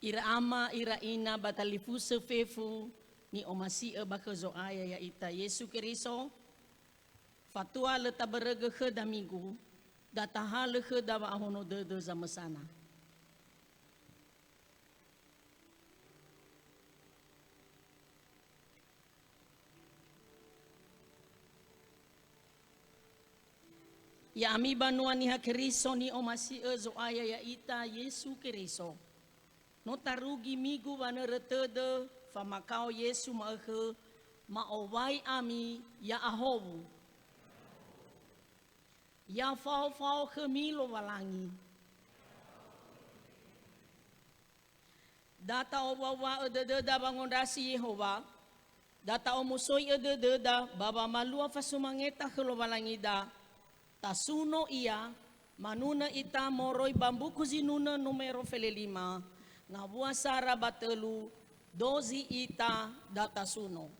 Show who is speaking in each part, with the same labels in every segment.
Speaker 1: Ira ama ira ina batalifu sefefu ni omasi baka zoaya ya ita Yesu Keriso. Fatua le taberege ke damigu datahale ke dawa ahono dede zamesana. Ya ami banua niha Keriso ni omasi zoaya ya ita Yesu Keriso. No tarugi migu wana retede famakao Yesu maahe maowai ami ya ahowu. Ya fau khemilo walangi. Data owawa ededa bangondasi Yehova. Data omusoi ededa baba malua fasumangeta khelo walangi da. Tasuno ia manuna ita moroi bambu kuzinuna numero fele 5. Ngabua sara batelu dozi ita data suno.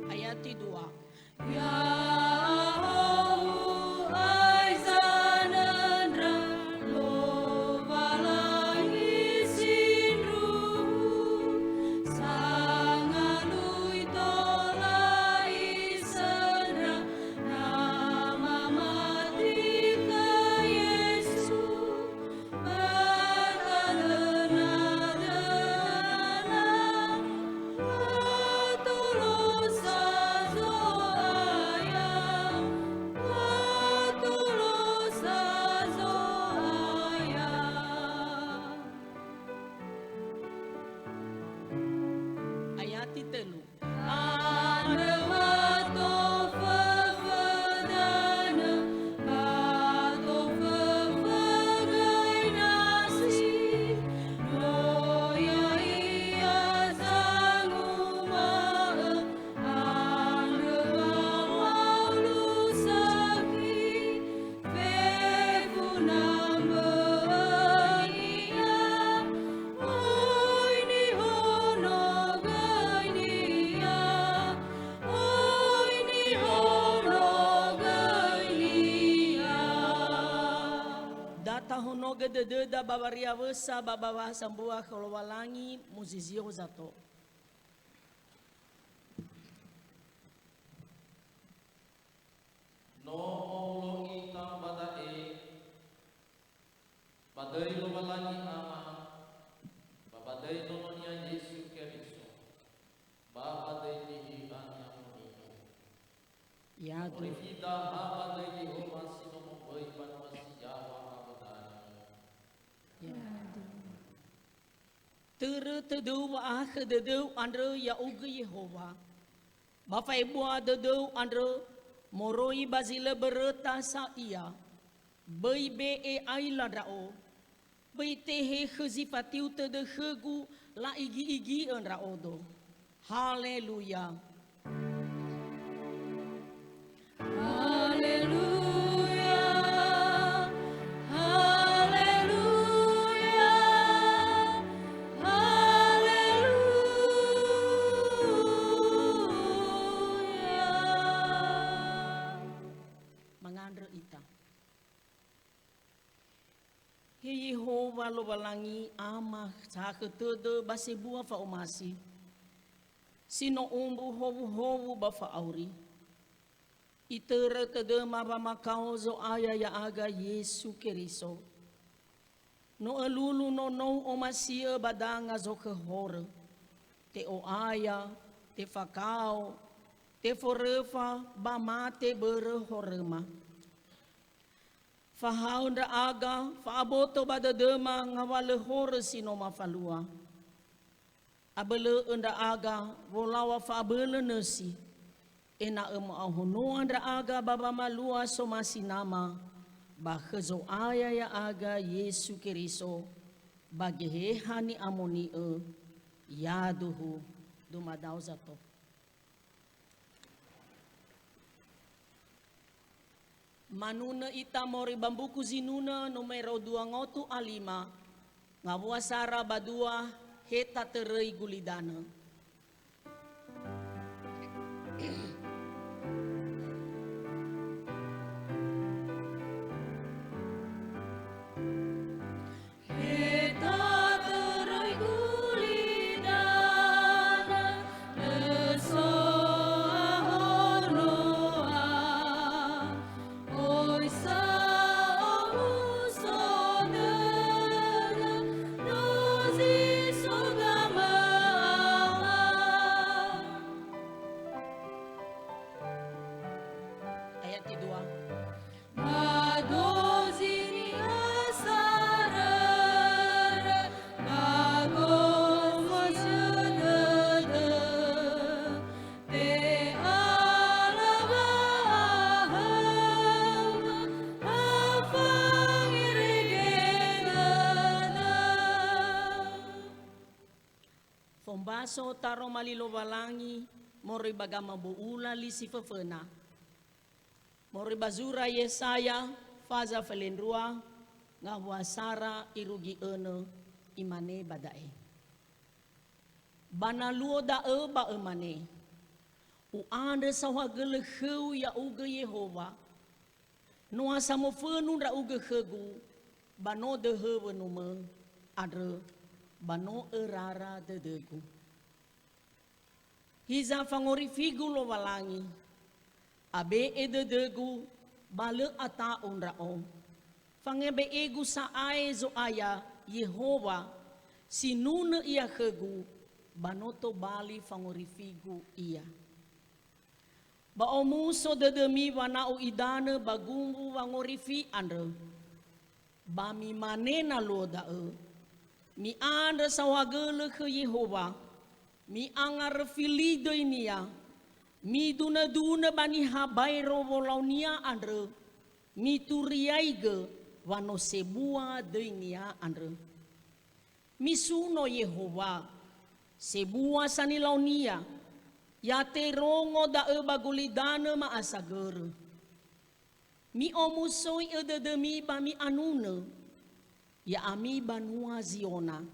Speaker 1: Ayati 2. Ayati 3. Tahono gededa babaria wesa babawa sambua kolowalangi muzizio zato.
Speaker 2: No olongi tambadae badai lo walangi ama babadai nononia Yesu Keriso babadai dihi anya monino
Speaker 1: Ya tu.
Speaker 2: Orifida babadai dihi masih nomoi pan masih Jawa.
Speaker 1: Tere tedu wa akhe dedu andre ya uge Yehova. Bafai bua dedu andre moroi bazile bereta sa ia. Bai be e aila rao. Bai tehe khezifatiu tede khegu la igi en rao do. Haleluya. Yehova lo balangi ama sa ketede base bua fa omasi sino umbu hovu ba fa auri itere tede maba makao zo aya ya aga Yesu Keriso no elulu no omasi badanga zo ke hore te o aya te fakao te forefa ba mate bere horema. Fahaun ra aga, faaboto ba dadema ngawale hore sinoma falua. Abele unda aga, wolawa faabele nesi. Ena ahonoan ra aga baba malua somasinama. Bahezo aya ya aga Yesu Keriso. Bagehehani amoni yaduhu dumadau zato. Manuna ita mori bambuku zinuna numero 205 ngabuasara badua heta terei gulidana. Ayat kedua. Fombaso taro malilowalangi mori bagama buula lisi fefena. Mori bazura Yesaya faza felendrua ngawasara irugi imane badae. Banaluo da ba emane. U ande sawa geleheu ya uge Yehova. Noa samo fenu ra uge hegu bano de hewe nume adre bano erara de degu. Hiza fangori figu lo walangi. Abe ededegu bale ata unrao. Fangebe egu sa ae zo aya Yehova sinuna ia hegu banoto bali fangorifigu ia. Ba omuso dedemi wanau idane bagumbu wangorifi andre. Ba mi manena loda mi andre sawagele ke Yehova. Mi angar filido inia. Mi duna bani habairo volaunia andre. Mi turiaige wano sebua deinia andre. Mi suno Yehova. Sebua sanilaunia. Ya terongo da bagulidana maasager. Mi omusoi ededemi bami anune. Ya ami banua ziona.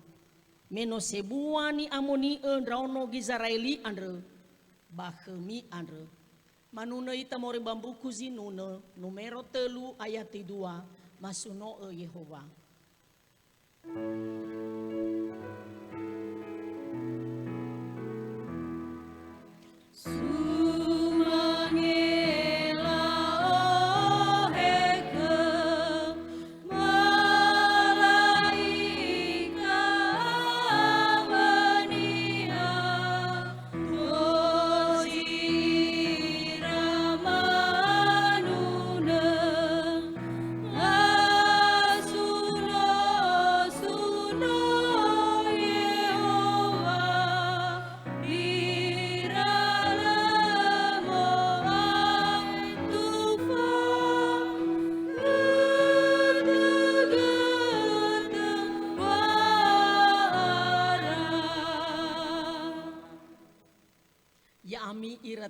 Speaker 1: Meno sebua ni amoni rauno gizaraeli andre. Bahemi andre. Manuna ita mori bambuku zinuna numero 3 ayat 2 masuno Yehova.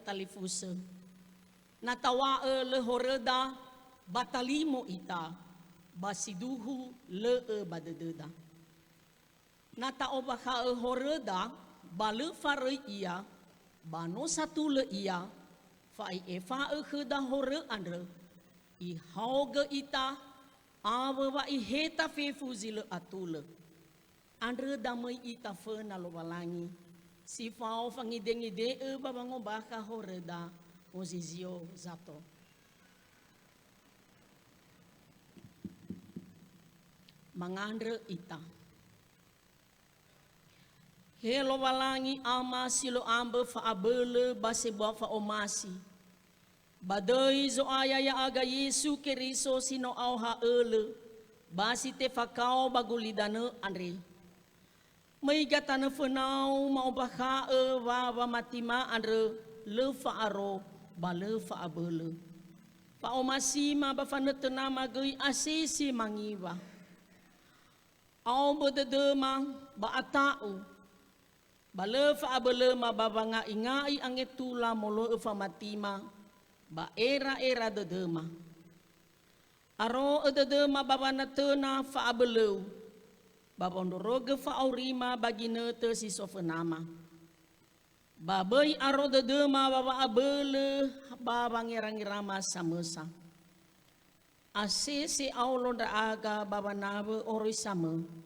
Speaker 1: Talifuse. Natawa lehoreda batalimo ita basiduhu le badededa. Nataobaha horeda bale fare ia bano satu le ia fai efa heda hore andre I hauge ita awe wa I heta fefuzile atule andre damai ita fena lo walangi. Si fao fangide babango baka horeda ozizio zato. Mangandre ita. Helo walangi ama silo ambe fa abele base bua fa omasi. Badai zo aya ya aga Yesu keriso sino au ha ele. Basi te fakao bagulidane andre. May gatana fanau maubaka wa matima andre le fa aro ba le fa abele. Fa omasi ma ba fanetena magui asisi mangiwa. Au bededema ba atau. Bale fa abele ma babanga ingai angetula molo fa matima ba era dedema. Aro dedema babana tena fa abele. Babondoroge fa aurima bagine te si sofenama. Babai aro dedema baba abele babangirangirama samesa. Asese aulonda aga babanabe orisame.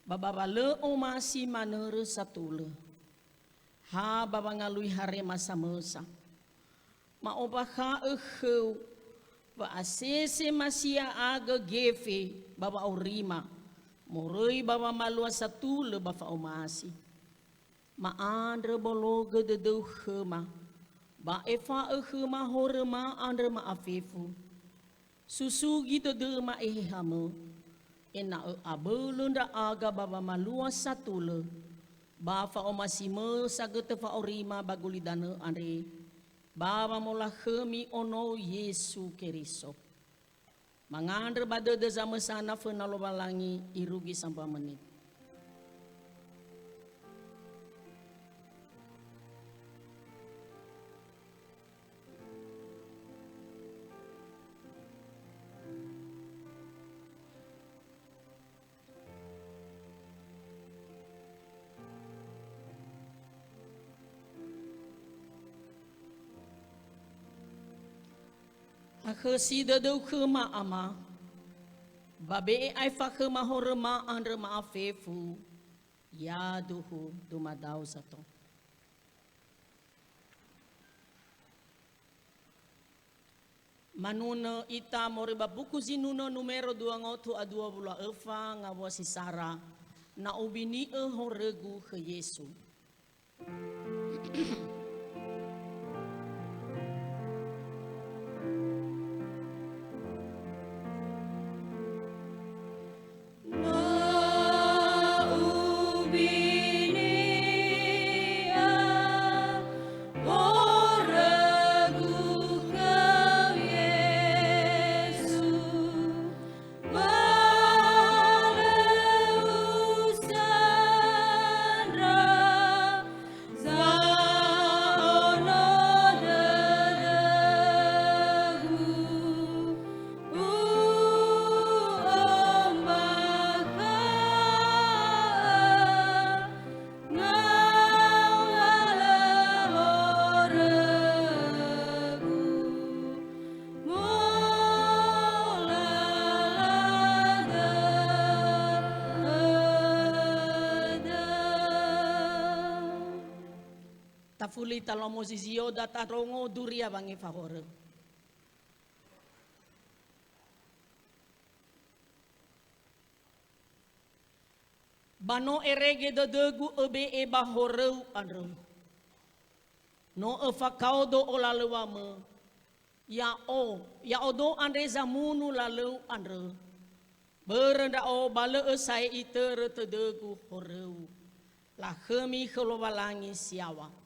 Speaker 1: Bababale omasi manere satule. Ha babangalui hare masa-masa. Maobaka eheu. Ba asese masia aga gefe baba aurima. Moroi baba malua satule bafa omasi. Maandre bologe de hema. Ba efa ehema horema andre ma afefu. Susugi de ma ehamo. Ena abelunda aga baba malua satule ba fa omasime sagete fa orima bagulidane andre baba mola khemi ono Yesu keriso mangandre bade de zamesana fena lobalangi irugi sampai menit. Akhasi dedau khema ama babe ai fa khema horema andre ma afefu ya duhu dumadau sato. Manuna ita moriba buku zinuno numero 2 ngotu adua bula efa ngawasi Sara na ubini horegu ke Yesu. Tafuli talomo zizio datarongo duria bangi favore. Bano erege degu ebe eba horeu andro. No efakau do olalewame. Ya odo andre zamunu lalu andro. Berenda o bale esai ite retedegu horeu. La khemi kholobalangi siawa.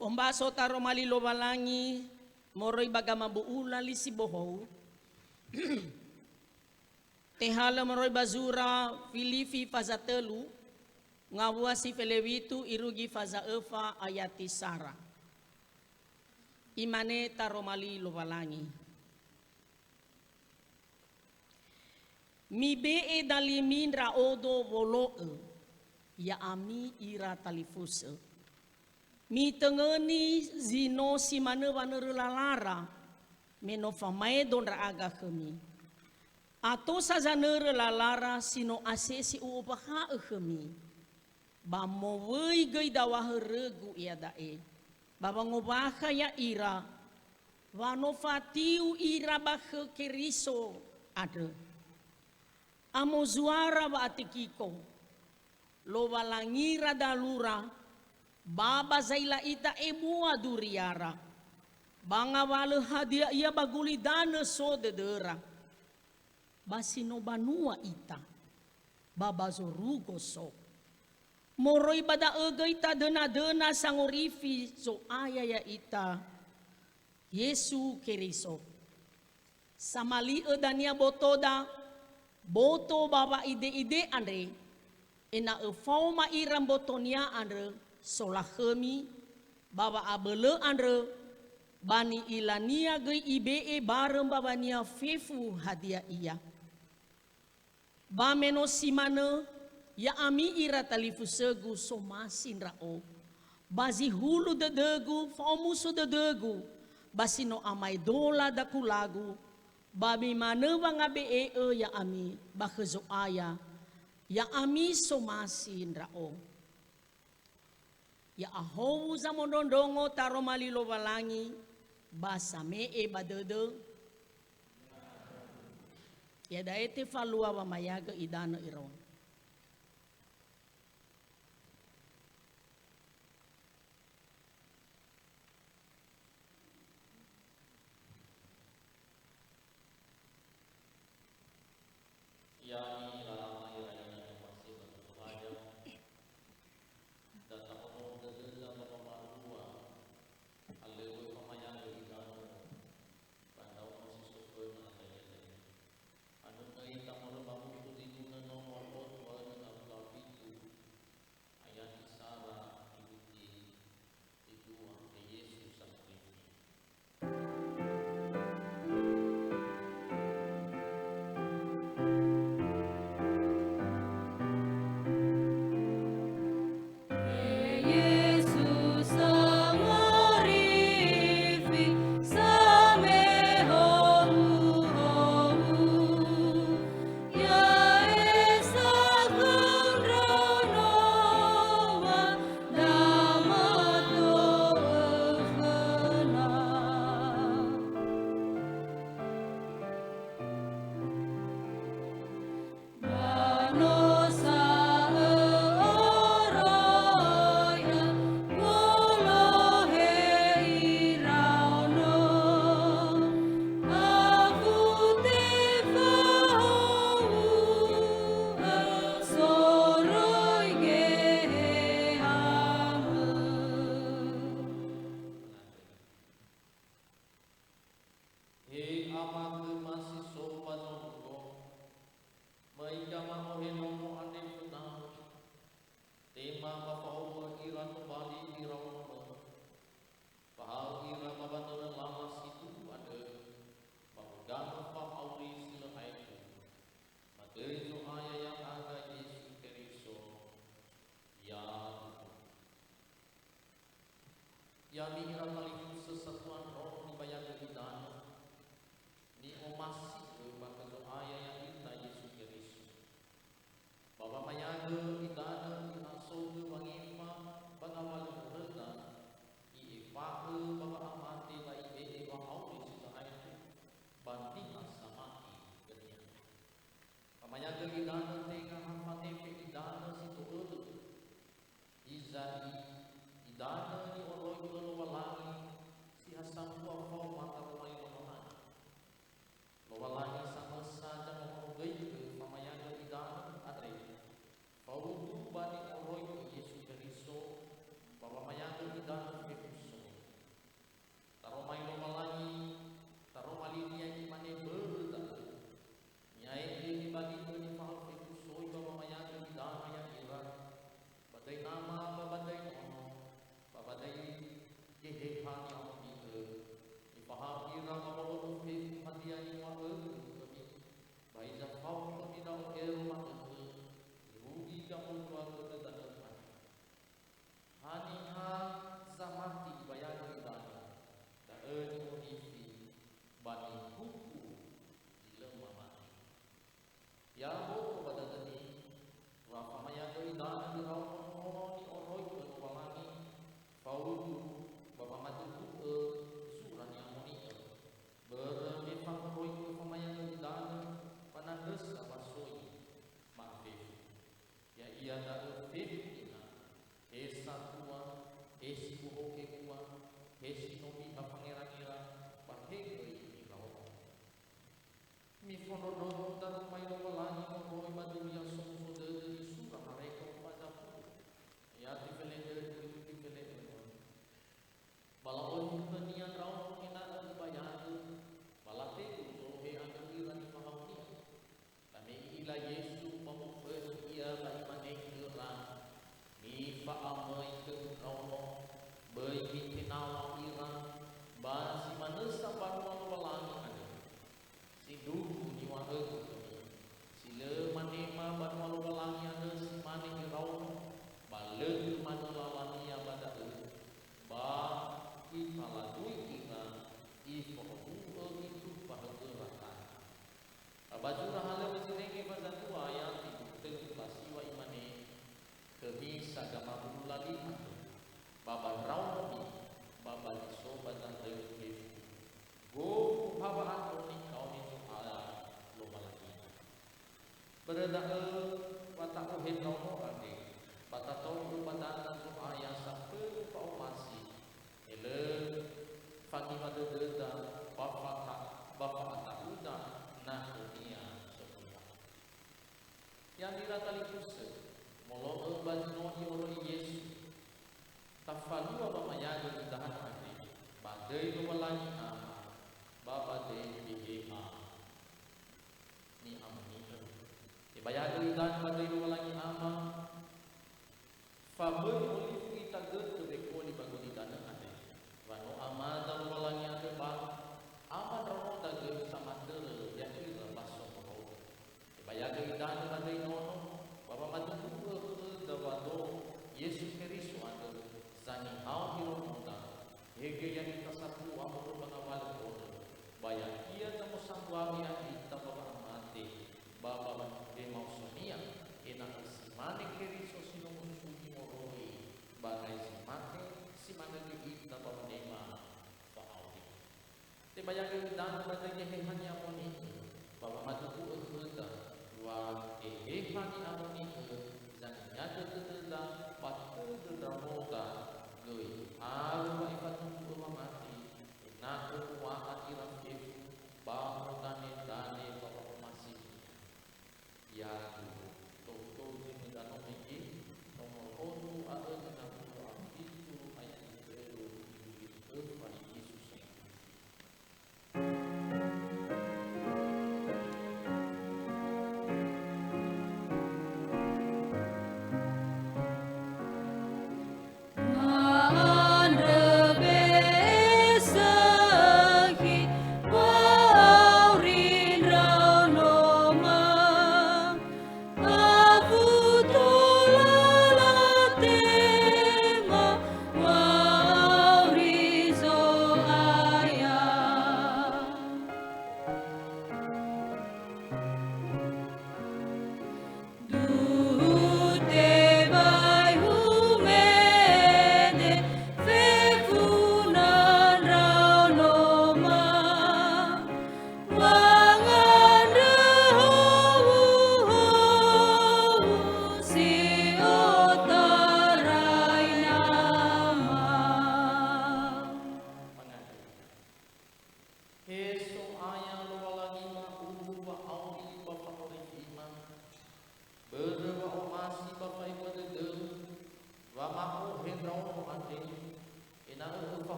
Speaker 1: Ombaso taro malilo balangi moroy bagama buula li siboho tehala moroy bazura filifi fazatelu ngawasi felewitu irugi faza efa ayati Sara imane taromali lovalangi. Mi be dalimin raodo woloe, ya ami ira talifuse. Mi tengeni zino si mana wana meno famae don raaga kami. Ato sa zanere lalara sino asesi uobaha kami. Ba mo wei gei dawa regu ia dae. Baba ngobaha ya ira. Wano fatiu ira bahe keriso ada. Amo zuara ba atikiko. Lo walangira dalura. Baba zaila ita emua duriara. Banga wale hadia ia baguli dana so dedera. Basino banua ita. Baba zorugo so. Moroi bada egay ta dena sangorifi so ayaya ita. Yesu Keriso. Samali edania botoda. Boto baba ide andre. Ena efauma iram botonia andre. Solahemi. Baba abele andre. Bani ilania gei ibe bareng babania fefu hadiah iya. Ba meno simane. Ya ami ira talifu segu somasin rao. Bazi hulu dedegu, faomuso dedegu. Basino amai dola dakulagu. Babi manewa ngabe ya ami, bakezo aya. Ya ami somasin rao. Ya ahowu zamondondongo taromali lowalangi. Basame badede. Ya daete falua wa mayaga idana iron.
Speaker 2: Yami ira talifu sesatuan roh ni bayang idana. Ni omasi ke bakazo aya yang ita Yesus Kristus. Baba mayaga idana inaso ke wangifa bagamal reda. Ifa ke baba amate la ibe wa auri sisa ayatu. Banding samaki genia. Pamayaga idana tengah hamate pe idana situ ulu. Izai idana ni oroi kulo walangi si hasam wa fau mata rumai walangi. Walangi sama saja mau gay ke pamayaga idana adre. Fau tu bani oroi ke Yesus Kristus. Bapa mayaga idana Kristus. Taromai walangi, taromali dia ni mane berda. Nyai ni bagi ni fau Kristus oi bapa mayaga idana yang ira. Badai nama babadai no. Babadai Yehan yang Maria ni wa kami bai za kau kami dau rumah itu rugi kamu keluarga tetangga hani ha zamati bayar kita da unifi bani buku di lemah ya bo pada tadi wa famaya do idan di rau ni oroi ko walani paudu bapa matu suran yang moni bermefang roi ko famaya do idan panandes abasoi maafif ya ia da fifina esa tua esi buhoke tua esi nobi apangira-ngira pahegoi ni kau mi fonodo daru mai do walani mo roi madu yang sungso de surah mereka pada ya tifele balaon kenian rau ina bayar balate so he angkira ni pahami kami ila Yesu pamufes ia la imane kira mi fa amoi ke rau bai kitinawa ira ba si manusa parwa walani ada si duhu ni wa sila manema parwa walani ada si mane rau bale mana lalani ya pada ba ikala dui kita ifo itu bahagia rata abajura hala berjenenge pada tua ayat itu terkasi wa imane kami sagama bulali baba rauni baba sobat dan reuk go bhabaan oni kau ni ala lo malaki berada watak uhin romo ade bata tau badan so ayat sampai kau masih ele fagi pada deda bapa atahuda nah dunia sebuah yang diratali kuse molo bajno oro Yesus tafalu apa mayaga dahan ade badai do walani bapa de biha ni amni ibayaga dan badai do walani ama fa boleh kita ge beko di bagoni tanah ade wano amada walangi ade ba amad rono dage sama dere ya ira baso ko ibayaga idan ade nono baba madu ke dawado Yesus Kristus ade zani au hiro muda hege yang kita satu amro pengawal ko baya ia tamo sangwami ati tababa mate baba de mausonia ina simane Kristus sino musuhi moroi bagai simate simane di tababa bayang dan badanya hanya amoni bapa matuku urda wa hani amoni zannya tetela patu dramoga goi aru ifatu mati na wa akhiram ifu ba tane dane bapa masih ya to ni dano miki nomor odu ada na itu ayat itu pada Yesus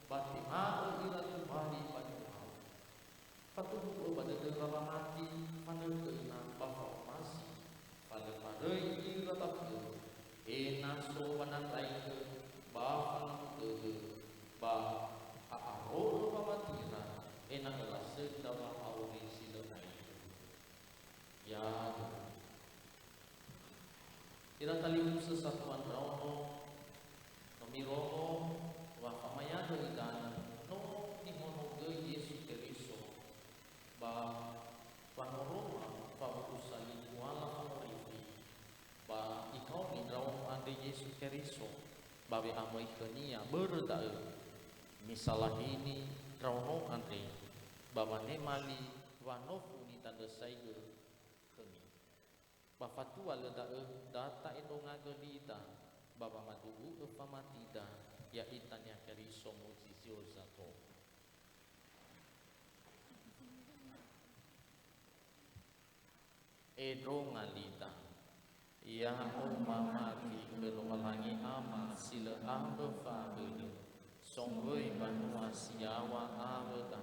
Speaker 2: Bati aku ira tu bani pada Patuh pada derapa mati pada kena bapak masih pada ira tapi naso wana raike bapak ba aaro pamatira ela sedawa auri sila ya ira talim sesatuan rauno nomirono wa pamayado idan no timono ge Yesus Keriso ba panoroma pausali wala pamaifi ba ikaw ni raon ande Yesus Keriso babe amoy kania berda misalah ini rauno ande baba ne mali wanofu ni tanda saiga kami ba fatua leda data indonga gelita baba madugu pamatida ya itanya Keriso muzizio zato ngalita ya umamaki belomalangi ama sila ambe fabele songgoi banua siawa aveta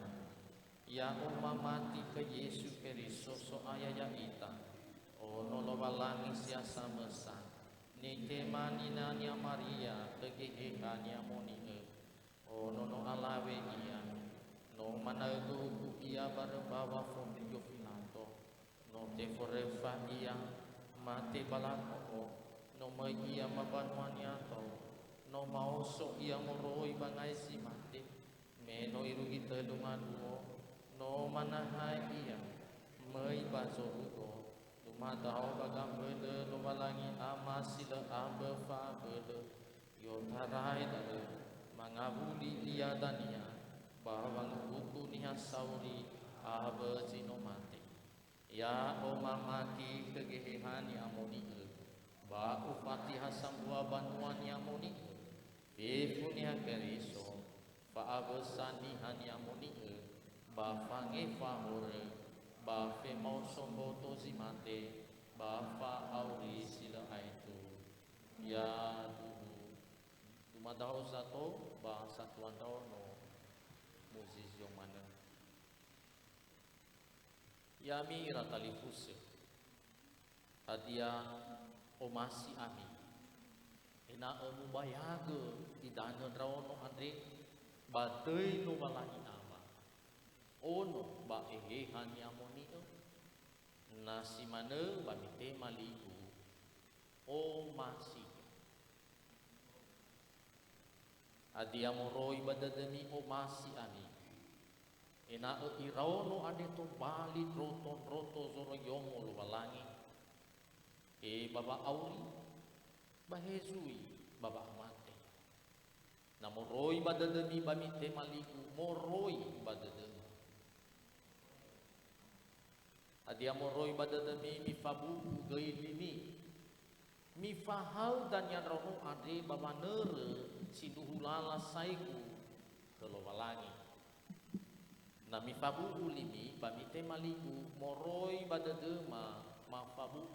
Speaker 2: ya umamati ke Yesus Keriso so ayaya ita ono lobalangi siasa mesan nike manina nia Maria kegeheha nia monie ono no alawe ia no managu ia barbawa fondio finanto no te forefa ia mate balako no mai ia mabanwania to no mauso ia moroi bangai si mate meno iru kita dungaduo no manahai ia mai baso ugo dumata ho bagam bede no balangi amasila ambe fa bede yo tarai dade mangabuli ia dania bahwa buku niha sauri abe sino mate ya omamati kegehehan ya moni ba upati hasam buah bantuan ya moni befunia Keriso fa abesani han ya moni ba fange famore ba fe mau somboto zimate ba fa auri sila aitu ya tuhu tumadao sato ba satuan dao no muzis yang mana yami ratalifuse adia omasi ami ena emu bayaga idana rawono andre batei no balani ama ono ba ehehan yamoni nasi mana ba mite maligu omasi adia moroi badademi omasi ami ena iraono ade to bali roto zoro yomo lo balangi baba auli bahezui baba mate na moroi badademi bamite maliku moroi badademi adia moroi badademi mifabu gailimi mifahau dan yan rono ade baba nere sinuhulala saiku kelo balangi nami fabu ulimi bamite maliku moroi badadema mafabu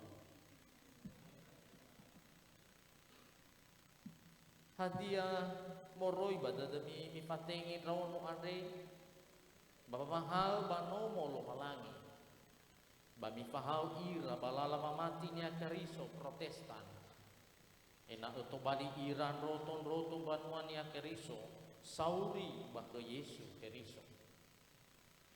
Speaker 2: hadiah moroi badademi mifatengin rawono ande babahal banomo lo malangi bami fahau ira balala mamati nia Keriso Protestan enak to bali iran roton banuan nia Keriso sauri baka Yesus Keriso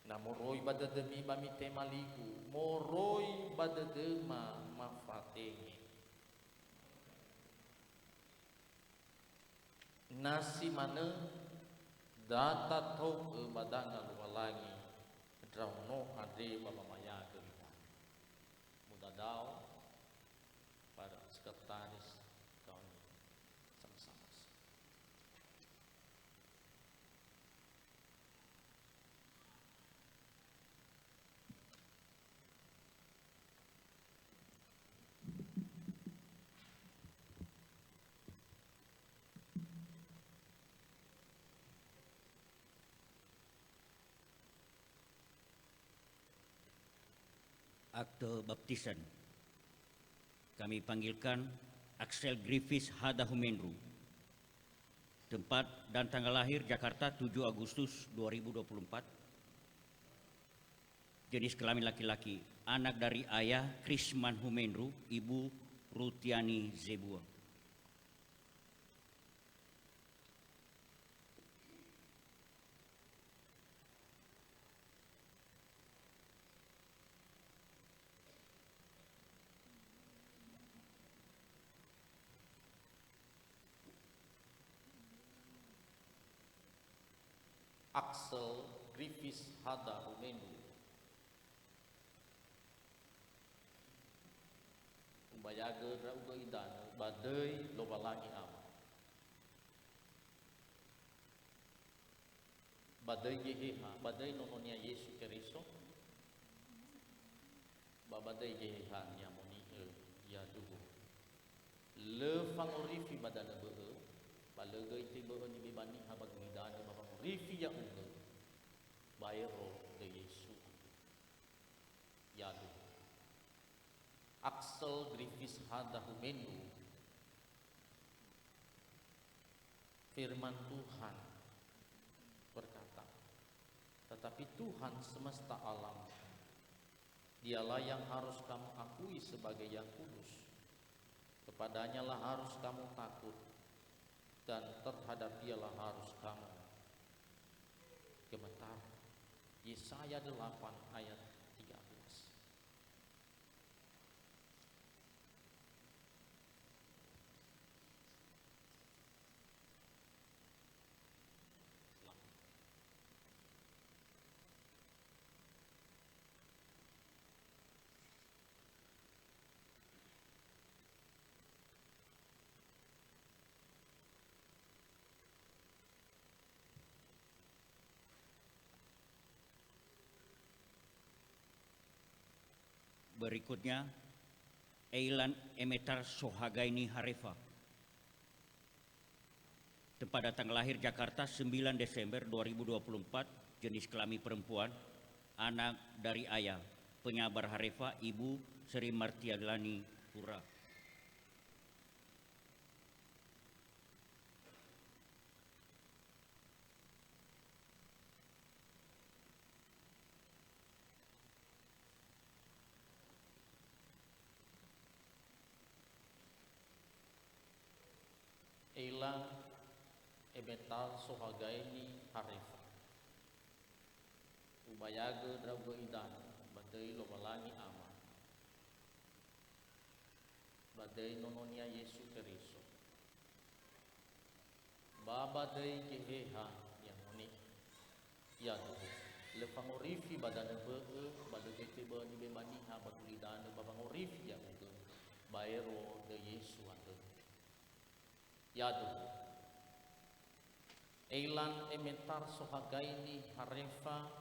Speaker 2: na moroi badademi bamite maliku moroi badadema mafatenge nasi mana data tau badanga lualangi drauno ade baba maya gerita mudadao para sekretaris kawan sama-sama
Speaker 3: akte baptisan. Kami panggilkan Axel Griffiths Hadahumenru. Tempat dan tanggal lahir Jakarta 7 Agustus 2024. jenis kelamin laki-laki, anak dari ayah Krisman Humenru, ibu Rutiani Zebua.
Speaker 2: Axel Griffiths Hada Humendu, Umbayaga Rauga Idana, Badai Lobalangi Ama, Badai Geheha, Badai Nononia Yesu Keriso, Babadai Geheha Nyamoni Ya Duhu, Le Fangorifi Badana Behe, Balaga Iti Behe Ni Bibani Habag Idana, Babangorifi Ya Unge, Bayro de Yesu Ya Duhu. Axel Griffiths Hada Humendu, firman Tuhan berkata, tetapi Tuhan semesta alam, dialah yang harus kamu akui sebagai yang kudus, kepadanya lah harus kamu takut, dan terhadap dialah harus kamu gemetar. Yesaya 8 ayat 13.
Speaker 3: Berikutnya, Eilan Emetar Sohagaini Harefa. Pada tanggal lahir Jakarta 9 Desember 2024, jenis kelamin perempuan, anak dari ayah Penyabar Harefa, ibu Sri Martialani Pura.
Speaker 2: Eilan Emetal Sohagaini Harefa, Ubayaga Drauga Idana, Badai Lobalangi Ama, Badai Nononia Yesu Keriso, Babadai Geheha Nyamoni Ya Duhu, Lepangorifi Badana Behe, Badai Tebe Ni Bemaniha Bagulidana, Babangorifi Ya Uge, Bayro de Yesu Ande Ya Duhu. Eilan Emetar Sohagaini Harefa,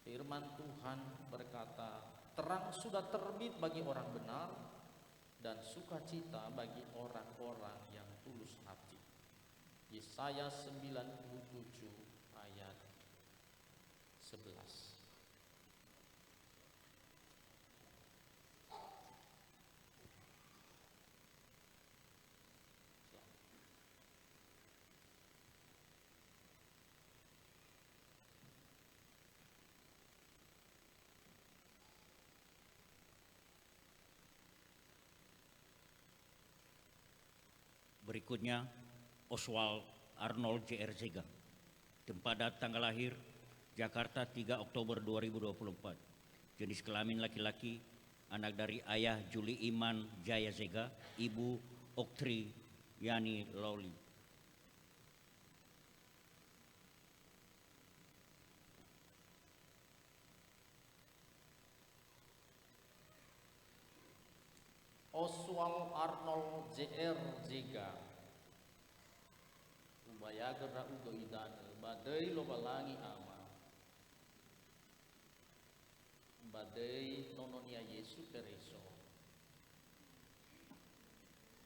Speaker 2: firman Tuhan berkata, terang sudah terbit bagi orang benar dan sukacita bagi orang-orang yang tulus hati. Yesaya 97 ayat 11.
Speaker 3: Berikutnya, Oswald Arnold J.R. Zega. Pada tanggal lahir Jakarta 3 Oktober 2024. Jenis kelamin laki-laki, anak dari ayah Juli Iman Jaya Zega, ibu Oktri Yani Loli.
Speaker 2: Oswald Arnold J.R. Zega, Ubayaga Rauga Idana, Badai Lobalangi Ama, Badai Nononia Yesu Keriso,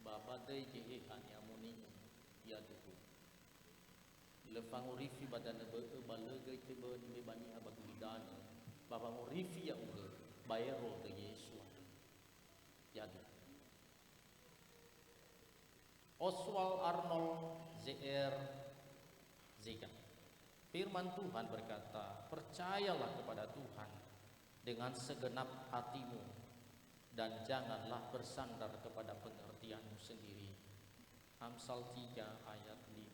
Speaker 2: Babadai Geheha Nyamoni Ya Duhu, Lefangorifi Badana Behe, Balaga Tebe Ni Bebani Abagulidana, Babangorifi Ya Uge, Bayro de Yesu Ya Duhu. Oswald Arnold J.R. Zega, Firman Tuhan berkata, percayalah kepada Tuhan dengan segenap hatimu dan janganlah bersandar kepada pengertianmu sendiri. Amsal 3 ayat 5.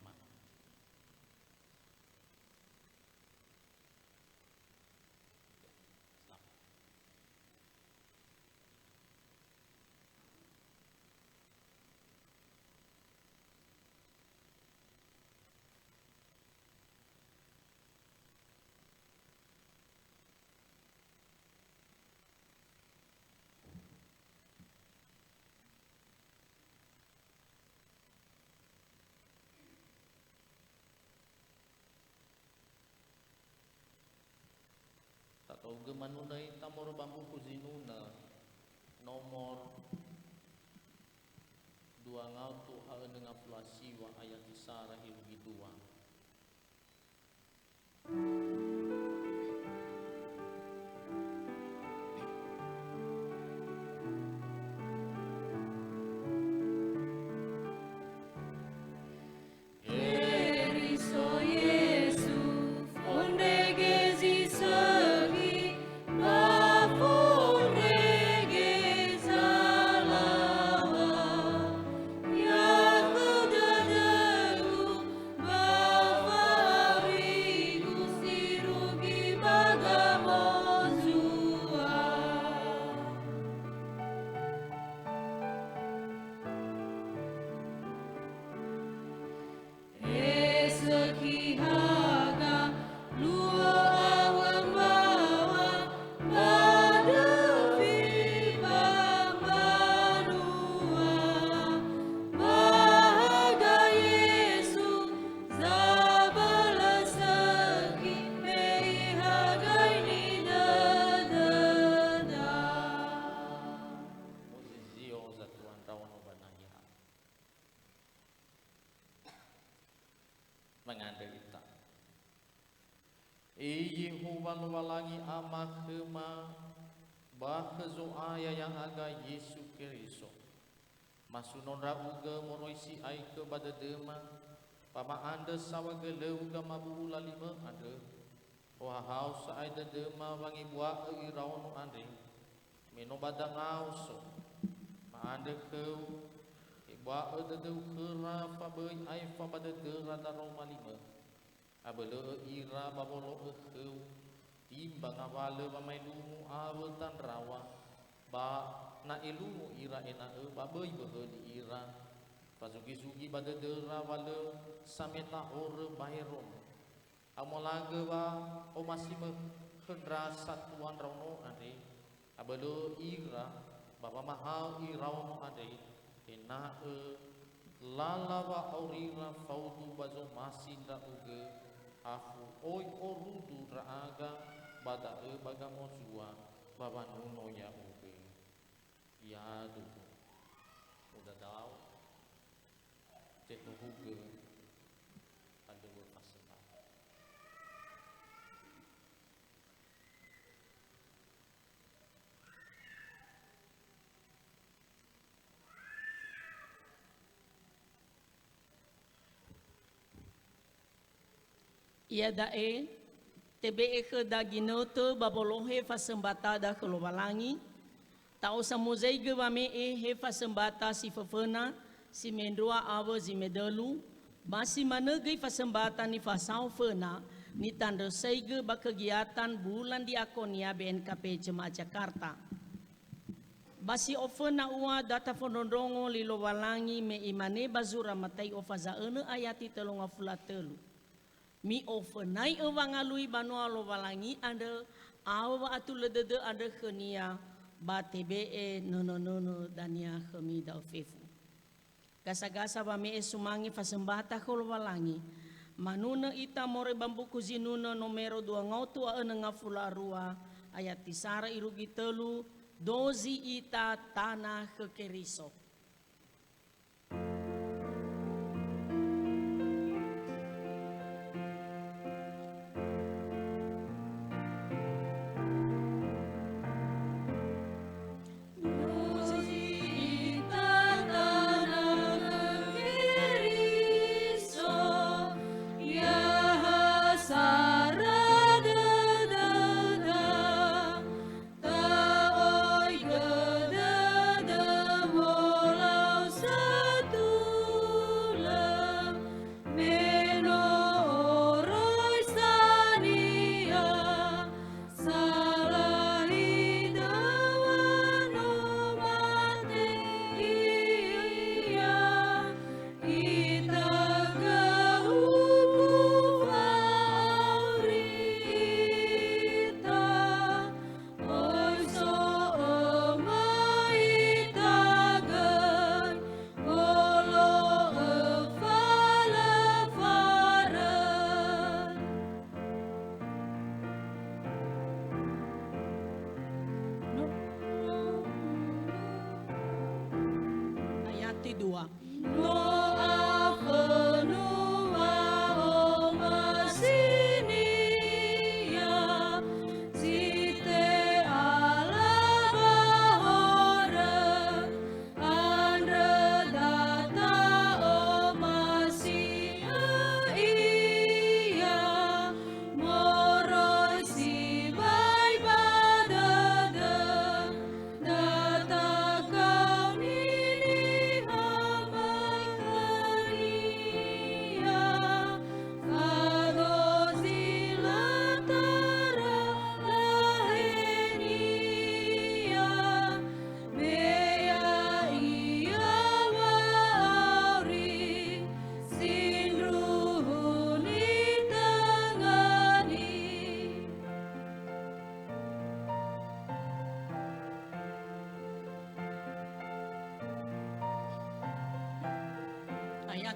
Speaker 2: Atau gemanunay tamor bambu kuzinuna nomor 2 ngautu nga flasiwa ayat isara ilugi 2. Mengandelita Yehova walangi amak hema bahazo aya yang aga Yesu Keriso masunonra uga moroisi ai ke badedema pama anda sawa geleu ga mabula lima anda wahau sa ai dedema wangi bua iraono ande meno badang auso ma anda keu ba dedeu kera pabai ai fa badedera daro malima abele ira babolo eheu timbang awale pamai lumu awe tan rawa ba na ilumu ira ena babai behe di ira pasugi-sugi badedera wale sameta ore bairon amolaga ba o masih hendra satuan rauno ade abele ira bapa mahal irauno ade ena lalawa aurira faudu bazo masinda uge afu oi orudu raaga bada baga mozua baba nuno ya uge ya dugu udah dau cetu uge ada berpasang.
Speaker 1: Ia dae tebe ke daginoto babolohe fasembata da kelobalangi tau samuzai ge bame he fasembata si fefena si mendua awe si medelu masih mana ge fasembata ni fasau fena ni tanda seige kegiatan bulan diakonia BNKP Jemaat Jakarta basi ofena ua data fonondongo lilo walangi me imane bazura matai ofaza ene ayati telunga fulatelu mi ofenai ewangalui banua lo walangi anda awa atu ledede anda khenia ba tbe nono dania khemi da fefu gasa-gasa ba me sumangi fasembata kholo walangi manuna ita more bambu kuzinuna nomero 2 ngautu ene ngafula rua ayat tisara irugi telu dozi ita tanah kekeriso.
Speaker 4: Sa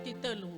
Speaker 1: titelu.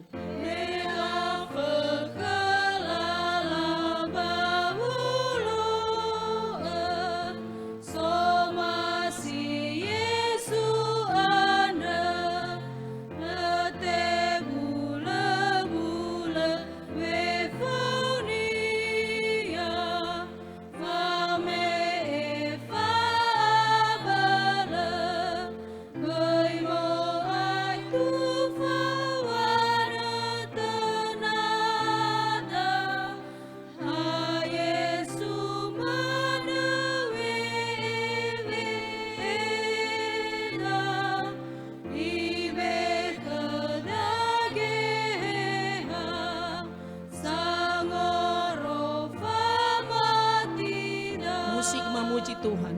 Speaker 1: Musik memuji Tuhan.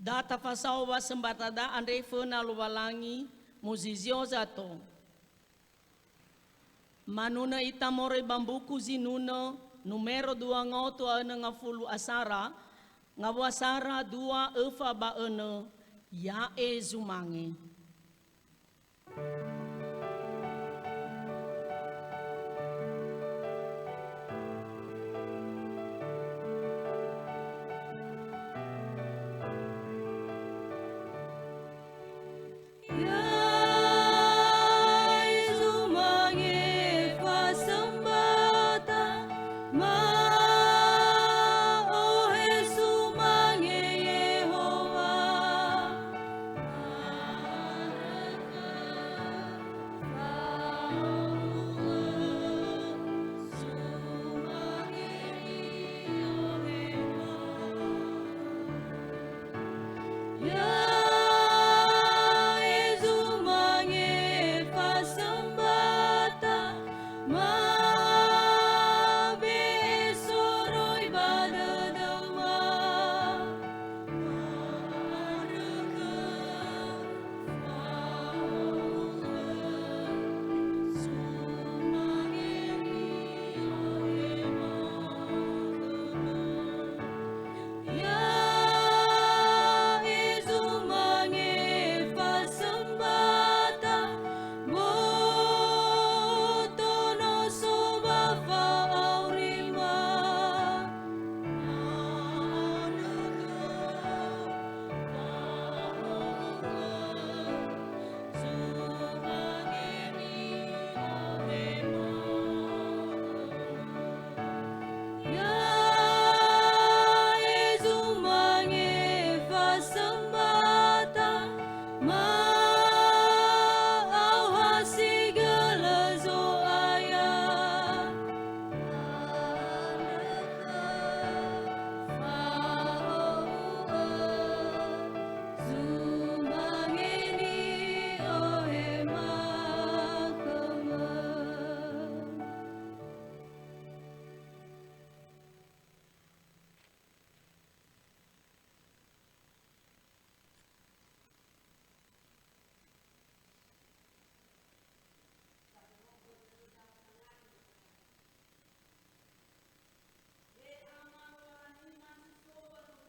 Speaker 1: Data fasawa sembatada andre fena luwalangi muzizio zato. Manuna itamore bambuku zinuna numero 2 ngoto ana ngafulu asara ngawasara 2 efa baene ya zumange.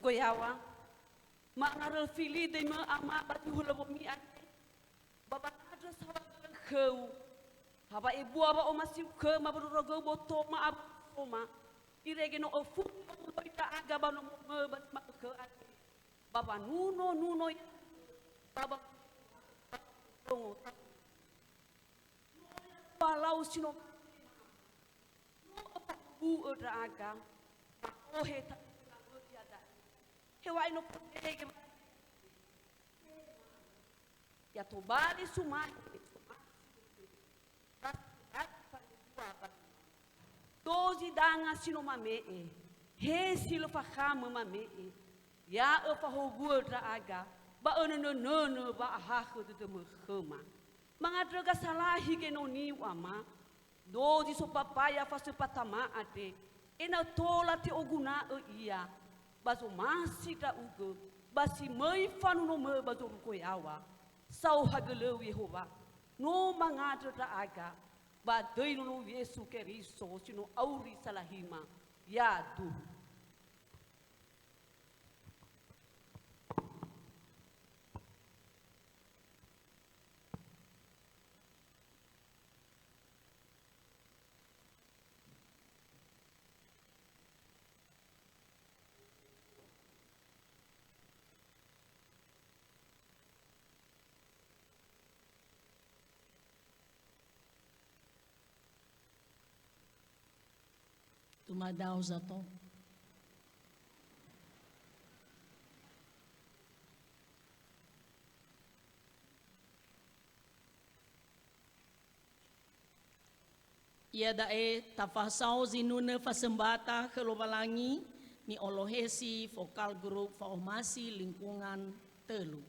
Speaker 4: goyawa ma naral fili de ma ama batu hula bomi ante baba ada sawa kheu haba ibu aba o masih ke ma buru rogo boto ma ab oma irege no ofu ita aga bano me bas ma ke ante baba nuno ya baba tongo balau sino bu ada aga oh heta hewa ino protege Ya tobali sumai. Dozi danga sino mamee. He silo fakama mamee. Ya apa hobur ra aga. Ba ono ba ahako de khema. Mangadraga salahi ke noni wama. Dozi so papaya fasu patama ate. Ena tola te oguna ia. Baso masih ta ugo. Basi mai fanu no me baso koyawa. Sau hagelo Yehova. No mangadraga aga. Ba dei no Yesu Keristo sino auri salahima. Ya du.
Speaker 1: Tumadaw sa to. Ia dae tafasaw zinuna fasembata kelobalangi ni Olohesi Vokal Grup Formasi Lingkungan Telu.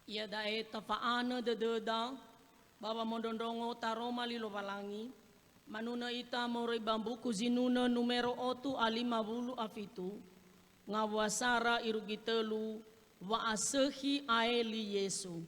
Speaker 1: Ia dae tafaana dededa baba mondondongo taroma lilo balangi manuna ita morai bambu kuzinuna numero 8 50 afitu ngawasara irugitelu wa asehi aeli Yesu.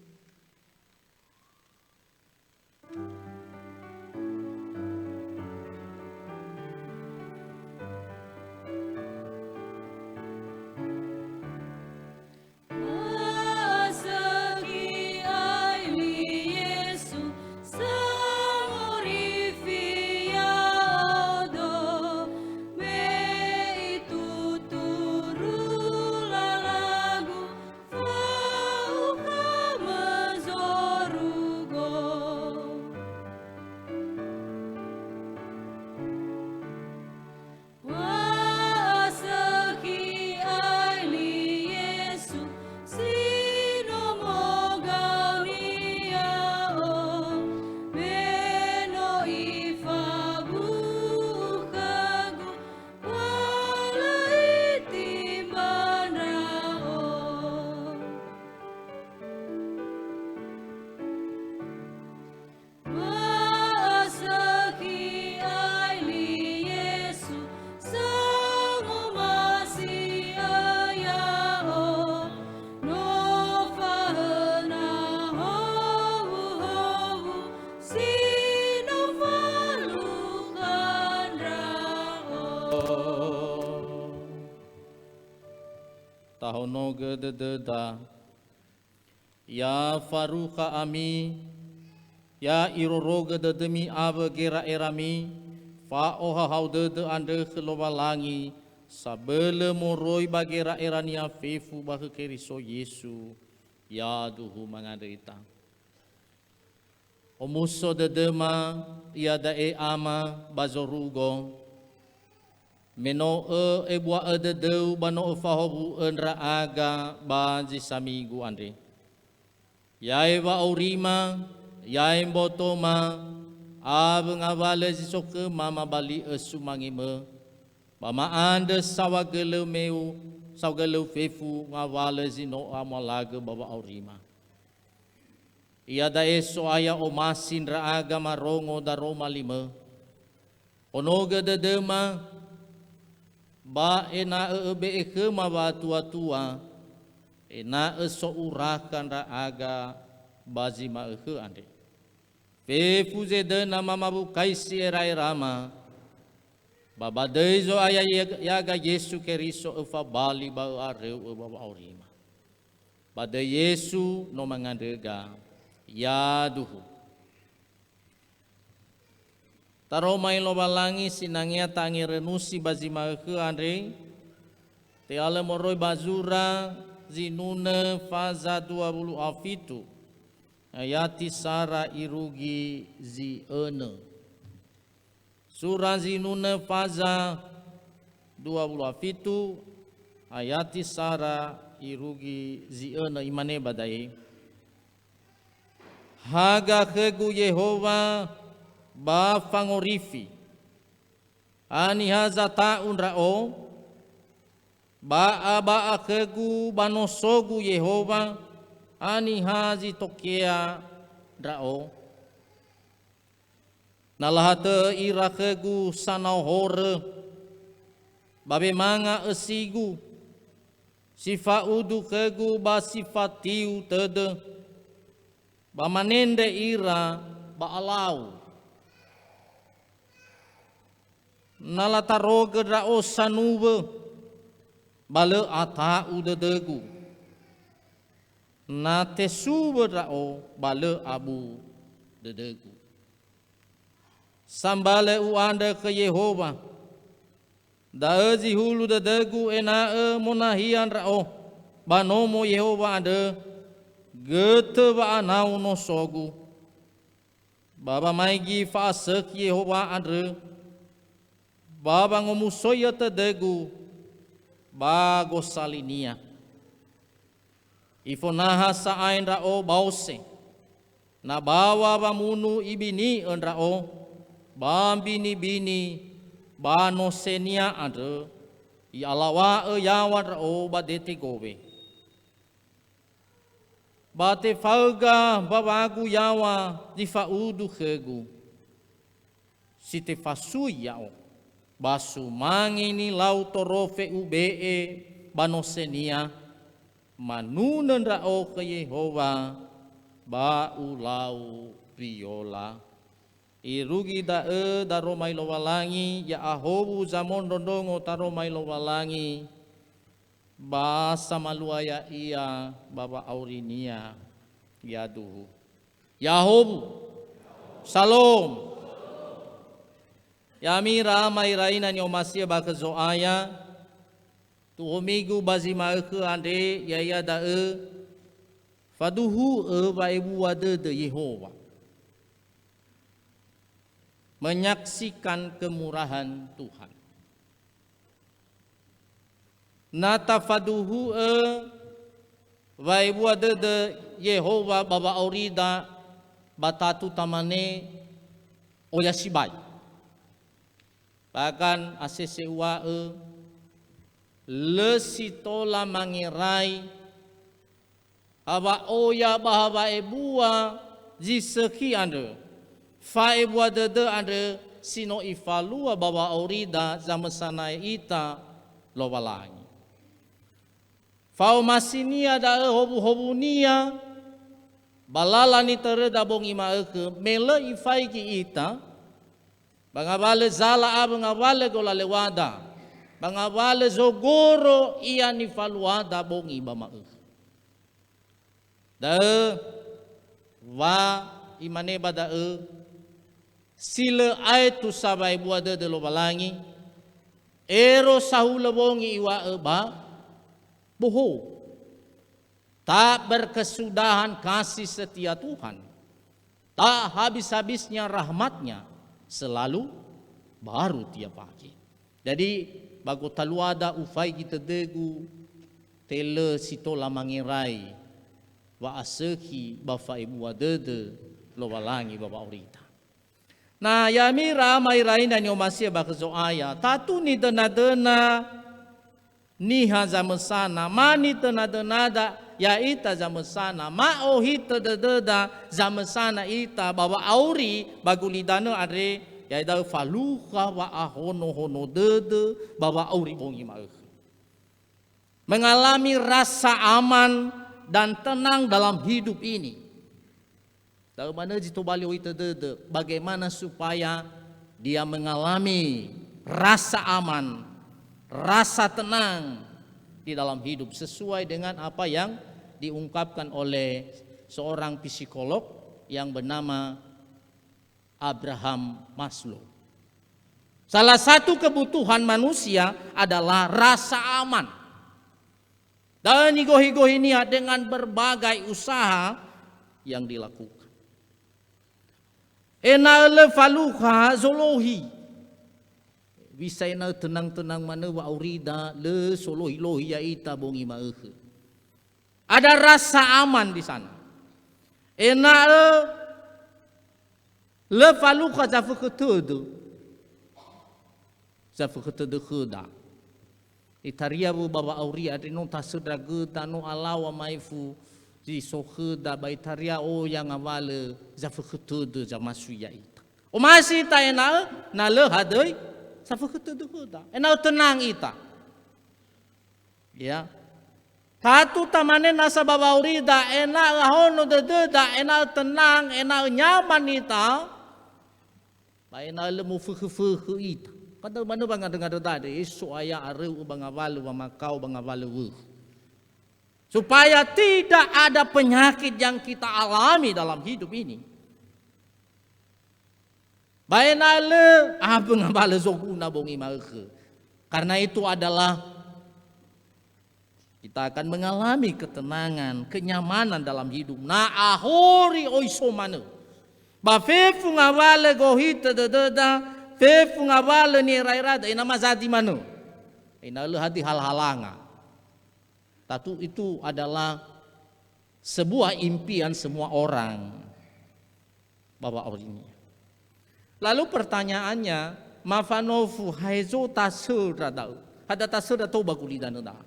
Speaker 2: Tahono gededa ya faruka ami ya iroro gededemi aba gera erami fa oha haudede ande kelobalangi sabele moroi bagera erania fefu bah keriso Yesu ya duhu mangadeita omuso dedema ya dae ama bazorugo meno e bua de deu bano fahobu enra aga baji samigu andre yae wa orima yae botoma abeng avale sisoke mama bali esumangime mama ande sawagele meu sawagele fefu ngavale zino amalaga baba orima ia da eso aya omasin ra aga marongo da roma lima onoga de dema ba ena ebe ke ma ba tua ena so urakan ra aga bazi ma ke ande pe fuze de na mama bu kaisi era rama baba deizo aya yaga Yesu keriso efa bali ba areu baba orima pada Yesu no mangandega ya duhu taromai lo balangi sinangnya tangi renusi bazima ke andre te ale moroi bazura zinune faza 20 afitu ayati sara irugi zi ene sura zinune faza 20 afitu ayati sara irugi zi ene imane badai haga kegu Yehova ba fangorifi ani haza taun rao ba aba akegu banosogu Yehova ani hazi tokea rao nalahate ira kegu sanahore babe manga esigu sifa udu kegu ba sifatiu tede ba manende ira ba alau nalataroge rao sanuwe bale ata udedegu na tesuwe rao bale abu dedegu sambale uanda ke Yehova daezi hulu dedegu ena monahian rao banomo Yehova ande gete ba anau no sogu baba maigi fasek Yehova ande baba ngomusoya tedegu bago salinia ifonaha saain rao bause na bawa bamunu ibini enrao bambini bini bano senia ande i alawa yawan rao badete gobe Bate falga bawagu yawa di faudu khegu. Site fasui yao. Basu mangini lau torofe ube banosenia. Manunan rao ke Yehova bau lau viola. Irugi daro mailo walangi ya ahobu zamon rondongo taro mailo walangi. Basa maluaya ia baba aurinia yaduhu. Yahobu. Salom. Yami ramai raina nyo masih baka zoaya. Tu omigu bazima ke ande yaya da faduhu ba ibu wade de Yehova. Menyaksikan kemurahan Tuhan. Nata faduhu ba ibu wade de Yehova baba aurida batatu tamane oyasibai. Bahkan asesewa lesitola mangirai aba oya bahaba ebua jiseki ande fa ebua dede ande sino ifalua baba aurida zamesana ita lowalangi fa masinia da hobu-hobunia balala ni tereda bong ima ke mele ifai ki ita bangabale zala bangabale gola lewada bangabale zogoro ia ni faluada bongi bama da wa imane bada sila aitu sabai buada de lo balangi ero sahula bongi iwa ba boho tak berkesudahan kasih setia Tuhan tak habis-habisnya rahmatnya selalu baru tiap pagi. Jadi bago taluada ufai kita degu tele sitola mangirai wa aseki bafa ibu wadede lo walangi baba orita. Nah yami ramai raina nyo masih bakzo aya tatu ni dena niha zamesana mani dena ya ita zamesana ma ohita deda zamesana ita bawa auri bagulidano are ya ida faluha wa ahono hono dede bawa auri bongi ma mengalami rasa aman dan tenang dalam hidup ini. Dari mana jitu baliau itu dede bagaimana supaya dia mengalami rasa aman, rasa tenang di dalam hidup sesuai dengan apa yang diungkapkan oleh seorang psikolog yang bernama Abraham Maslow. Salah satu kebutuhan manusia adalah rasa aman. Dan igohi-gohi niat dengan berbagai usaha yang dilakukan. Enale faluha zolohi. Bisa ena tenang-tenang mana wa aurida le solohi-lohi ya ita bongi maehe. Ada rasa aman di sana. Ena le faluha zafukutudu. Zafukutudu khuda. Itaria bu baba auri adino tasudra geta no alawa maifu di sokhuda baitaria o yang awale zafukutudu zamasuya ita. O masih ta ena na le hadoi zafukutudu khuda. Ena tenang ita. Ya. Tatu tamane nasa baba auri da ena hono da ena tenang ena nyaman ita. Ba ena le mu fuhu ita. Pada mana bang dengar tadi esok ayah areu bang awalu bang makau bang awalu supaya tidak ada penyakit yang kita alami dalam hidup ini. Bainale abang awalu zoguna bongi malke. Karena itu adalah kita akan mengalami ketenangan, kenyamanan dalam hidup. Na ahori oisomane. Ba fefu ngawale gohita deda Fefu ngawale ni rairada ina mazadi mano. Ina hati hal-halanga. Tatu itu adalah sebuah impian semua orang. Bapak ini. Lalu pertanyaannya, mafanofu haizo tasur radau. Ada tasur atau bagulidana.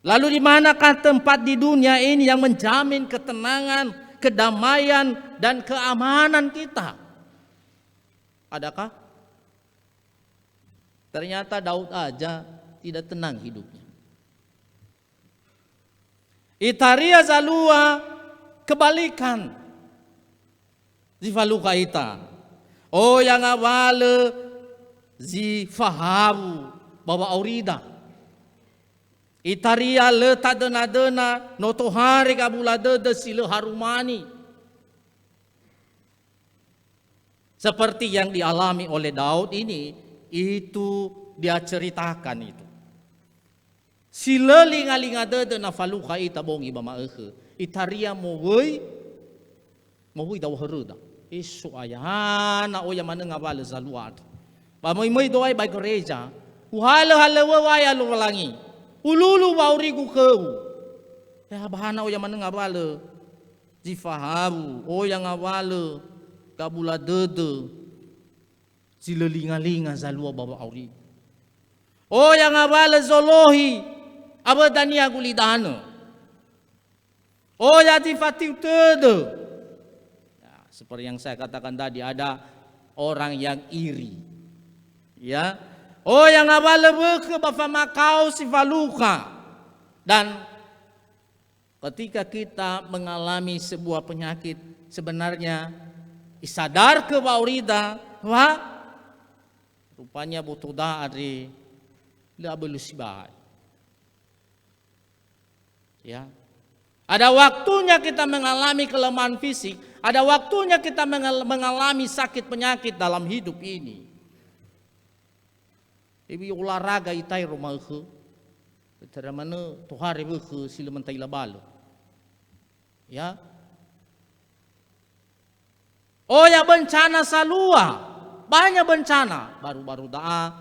Speaker 2: Lalu di manakah tempat di dunia ini yang menjamin ketenangan, kedamaian, dan keamanan kita? Adakah? Ternyata Daud aja tidak tenang hidupnya. Itaria zalua kebalikan. Zifaluka ita. Oh yang awale zifahabu bawa aurida. Itaria le tadena notohari kabulade de sile harumani. Seperti yang dialami oleh Daud ini, itu dia ceritakan itu. Sila linga-linga de na faluka ita bongi bama Itaria mowoi daw heruda. Isu ayahana o yamana ngabale zaluat. Bamoy doay bay gereja. Uhala waya lulangi. Ululu bauri ku keu. Ya bahana o yamana ngabale. Zifahabu o yang ngabale kabula dede. Sila linga-linga zalua bawa auri. O yang ngabale zolohi abadania gulidana. Oh ya tifatiu tede. Ya, seperti yang saya katakan tadi, ada orang yang iri. Ya. Oh yang abale ke bafamakau sifaluka. Dan ketika kita mengalami sebuah penyakit, sebenarnya isadar ke baurida, wah rupanya butuh dari labelusibah. Ya. Ada waktunya kita mengalami kelemahan fisik, ada waktunya kita mengalami sakit penyakit dalam hidup ini. Ibi olahraga itai rumah ke, betara mana tuhari ke sila mentai labalo. Ya. Oh ya bencana salua, banyak bencana, baru-baru daa.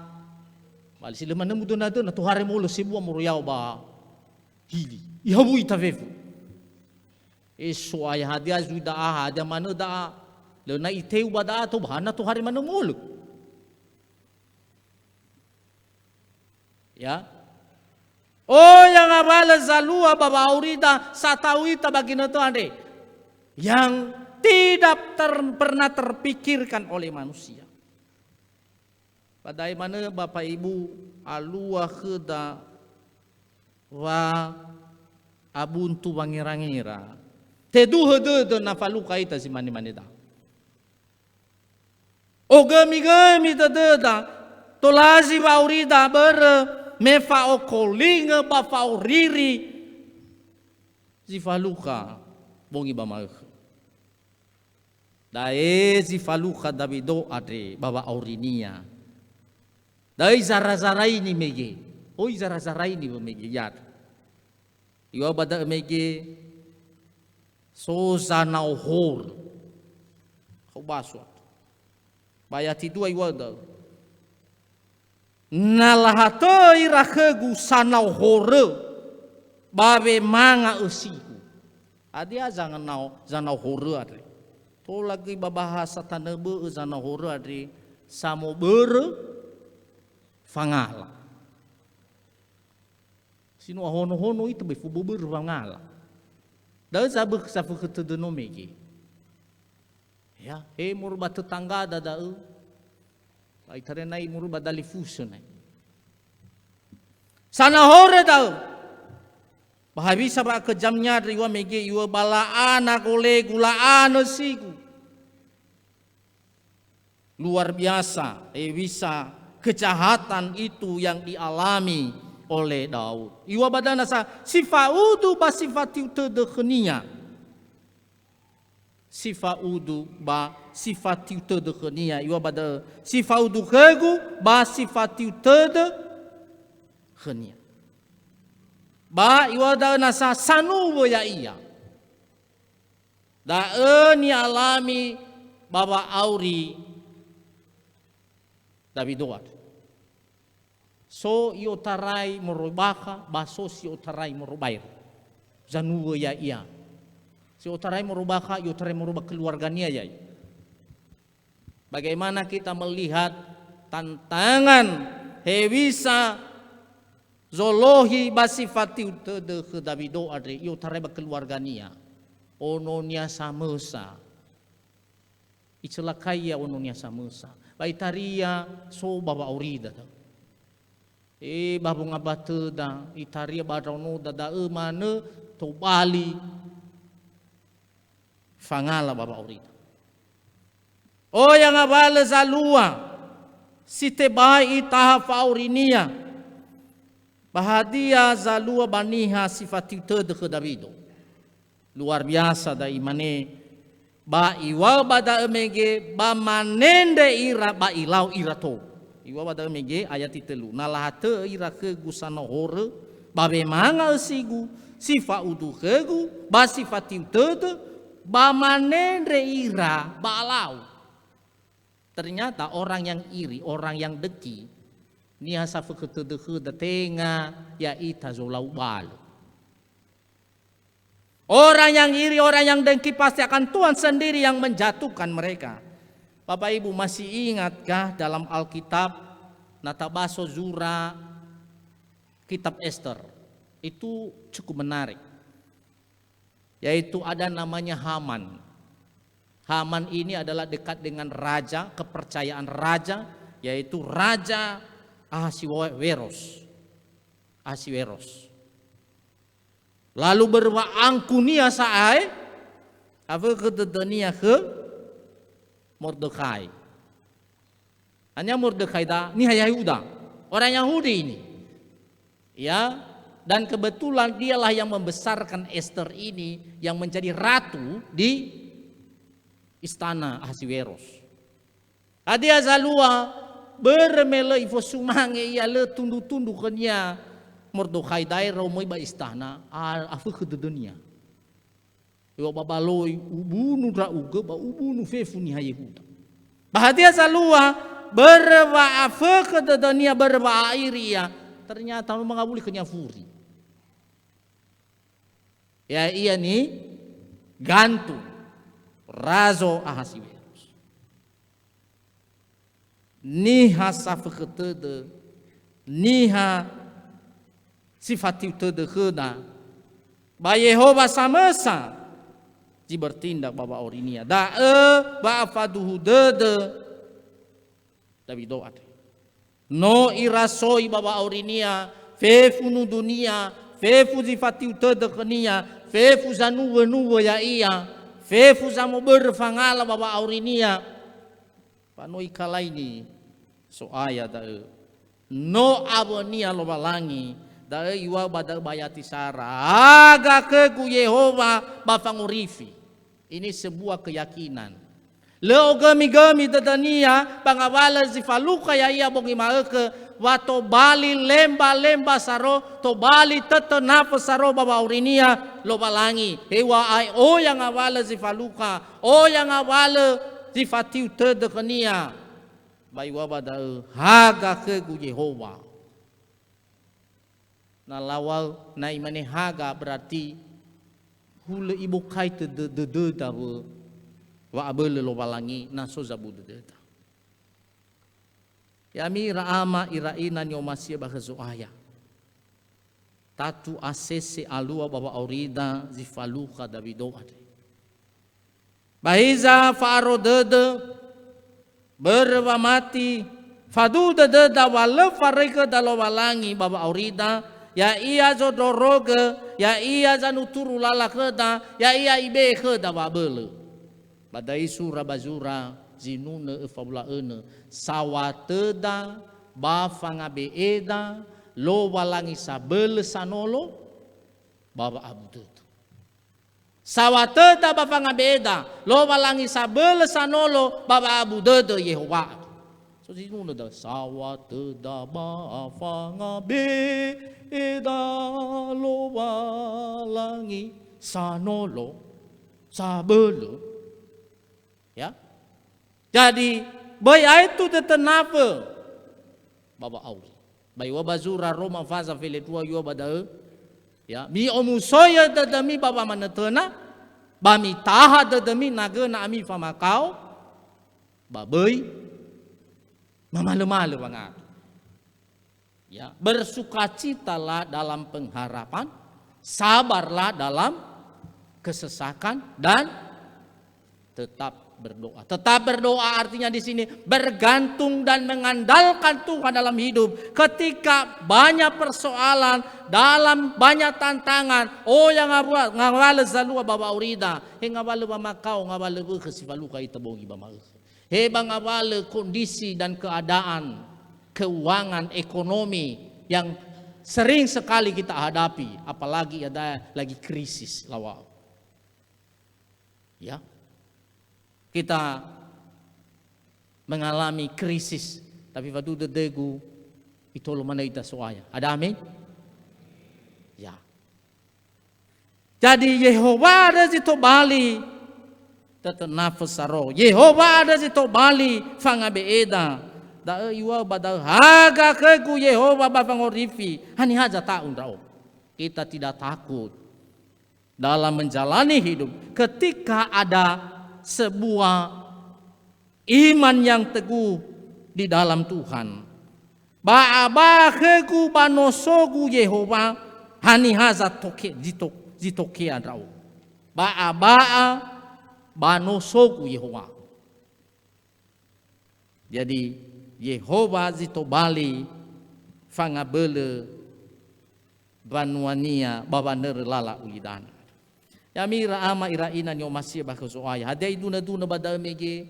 Speaker 2: Balik sila mana muduna tu, na tuhari mulu sibua muruyau ba hili. Ihabu itafefu. Isu ayah hadia zuida ada mana daa. Lena iteu bada tu bahana tu hari mana mulu. Ya. Oh yang abala zalua baba aurida satawita bagina tu ande. Yang tidak pernah terpikirkan oleh manusia. Padai mana Bapak Ibu alua kheda wa abuntu wangira-ngira. Tedu hede na faluka ita si mani-mani da. O gami-gami da tolazi baurida ber mefa o kolinga ba fauriri si faluka bongi ba ma. Dae si faluka Davido ade baba aurinia. Dai zara-zarai ni mege. Oi zara-zarai ni mege yat. Iwa bada mege so zanau hor. Kau baswat. Bayat itu iwa da. Nalahatoi rakhegu sanau hore. Babe manga usiku. Adia jangan zanau hore ade. To lagi babahasa tanebe zanau hore ade. Samo bere fangala. Sino hono itu befubu bere fangala. Dah sabuk safu ketedeno megi. Ya, murba tetangga dada ai tarenai murba dali fusunai. Sana hore dah. Bahabi sabak ke jamnya riwa megi iwa balaan akole gulaan siku. Luar biasa, bisa kejahatan itu yang dialami oleh Daud. Iwa badana sa sifaudu ba sifatiu tedekenia. Sifaudu ba sifatiu tedekenia. Iwa bada sifaudu kegu ba sifatiu tedekenia. Ba iwa dana sa sanu ya iya. Da ni alami baba auri Davidoat. So io tarai merubaka baso si tarai merubair. Zanu ya iya. Si tarai merubaka io tarai merubah keluarganya ya. Bagaimana kita melihat tantangan hewisa
Speaker 5: Zolohi basifati utede ke Davido adre yo tareba keluargania. Ononia samesa. Icelakai ya ononia samesa. Baitaria so baba aurida. Babu ngabate da itaria badrano da mana to bali fangala baba aurida. O yang abala zalua sitebai itaha faurinia bahadia zalua baniha sifati tede ke Davido. Luar biasa da imane ba iwa bada emege ba manende ira ba ilau irato. Iwa bada emege ayat 3 nalahate ira ke gusana hore ba memanga sigu sifa udu kegu ba sifati tede ba manende ira ba lau. Ternyata orang yang iri, orang yang deki, ni hasa faketedeke da tenga ya ita zolau bal. Orang yang iri, orang yang dengki pasti akan Tuhan sendiri yang menjatuhkan mereka. Bapak Ibu masih ingatkah dalam Alkitab natabaso zura kitab Esther itu cukup menarik. Yaitu ada namanya Haman. Haman ini adalah dekat dengan raja, kepercayaan raja, yaitu Raja Ahasiweros. Lalu berwaangkunia saai, apa kededenia ke Mordekai. Hanya Mordekai dah, ni Yahuda, orang Yahudi ini. Ya, dan kebetulan dialah yang membesarkan Esther ini yang menjadi ratu di istana Ahasiweros. Adia zalua bermele ifo sumange ia le tundu kenya Mordekai dai romoi ba istana afu ke dunia. Yo babaloi ubunu ra uga ba ubunu fefu ni Yehuda. Bahadia zalua berwa afu ke dunia berwa airia ternyata mengabuli kenya furi. Ya iya ni gantung Razo Ahasiweros. Niha safeketede, niha sifati tede kena. Ba Yehova samesa ji bertindak baba orinia. Da ba afaduhu dede Davido ade. No irasoi baba orinia fefu nu dunia, fefu sifati tede kenia, fefu zanu ya iya. Fefu samo berfangala baba aurinia panoi kalaini so aya da no abonia lo balangi da iwa bada bayati sara aga ke ku Yehova bafangurifi. Ini sebuah keyakinan leo gami dadania pangawala zifaluka ya iya bongi maeke wato bali lemba saro to bali tetenapa saro baba aurinia lo balangi hewa ai o yang awala zifaluka o yang awala zifatiu tedekenia bai wabada haga ke gu Yehova na lawal na imane haga berarti hule ibu kai te de dawe wa abele lo balangi na so zabu de. Yami raama iraina nyomasia bahazo aya. Tatu asese alua baba aurida zifaluka Davido ade. Bahiza faro dede berwa mati fadu dede dawale farika dalowalangi baba aurida ya iya zodoroge ya iya zanuturu lala keda ya iya ibe keda wabele. Badai surah bazura zinuna efabula ene sawateda bafanga beeda lo walangi sabele sanolo baba abdut sawateda bafanga beeda lo walangi sabele sanolo baba abudut Yehova so zinuna da sawateda bafanga beeda lo walangi sanolo sabele ya. Jadi bayi itu tetenape baba auri. Bayi wabazura Roma faza file tua yo bada ya mi omusoya dadami baba manetena bami taha dadami nagena ami famakau babai mamale-male bangat. Ya, bersukacitalah dalam pengharapan, sabarlah dalam kesesakan, dan tetap berdoa. Tetap berdoa artinya di sini bergantung dan mengandalkan Tuhan dalam hidup. Ketika banyak persoalan, dalam banyak tantangan, oh yang ngawale zalua baba urida, ngawale bamakau, ngawale kesifaluka itabongi bama. Bang ngawale kondisi dan keadaan keuangan ekonomi yang sering sekali kita hadapi, apalagi ada lagi krisis lawa. Ya. Kita mengalami krisis, tapi waktu dedegu itu lo mana kita soaya. Ada amin? Ya. Jadi Yehova ada di Bali, tetap nafas saro. Yehova ada di Bali, fangabe eda. Da iwa badal haga kegu Yehova bapangorifi. Hani haja taun rao. Kita tidak takut dalam menjalani hidup ketika ada sebuah iman yang teguh di dalam Tuhan. Ba'a kegu banosogu Yehova hani haza toke jitokean rao. Ba'a banosogu Yehova. Jadi Yehova zito bali fangabele banuania babaner lala ulidan. Ya mira ama ira ina nyo masih bakusoaya. Hadai duna badal mege.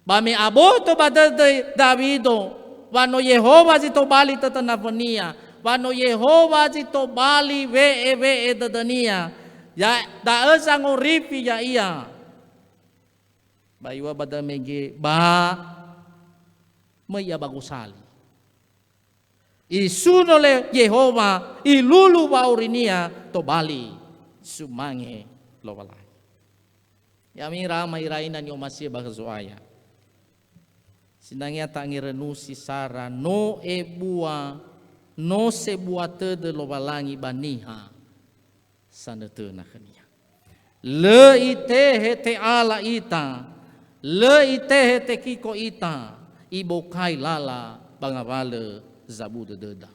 Speaker 5: Bame aboto badal Davido. Wano Yehova zito bali tatanavonia. Wano Yehova zito bali ve dadania. Ya da esang orifi ya iya. Baiwa badal mege Maya bagusali. Isunole Yehova ilulu baurinia to bali sumange lowalai. Yamira mairaina ni omasia bagazoaya. Sinangnya tangi renusi sara no ebua no sebua tede lowalangi baniha sanetena kania. Le ite hete ala ita, le ite hete kiko ita. Ibo kai lala bangawale zabu dededa.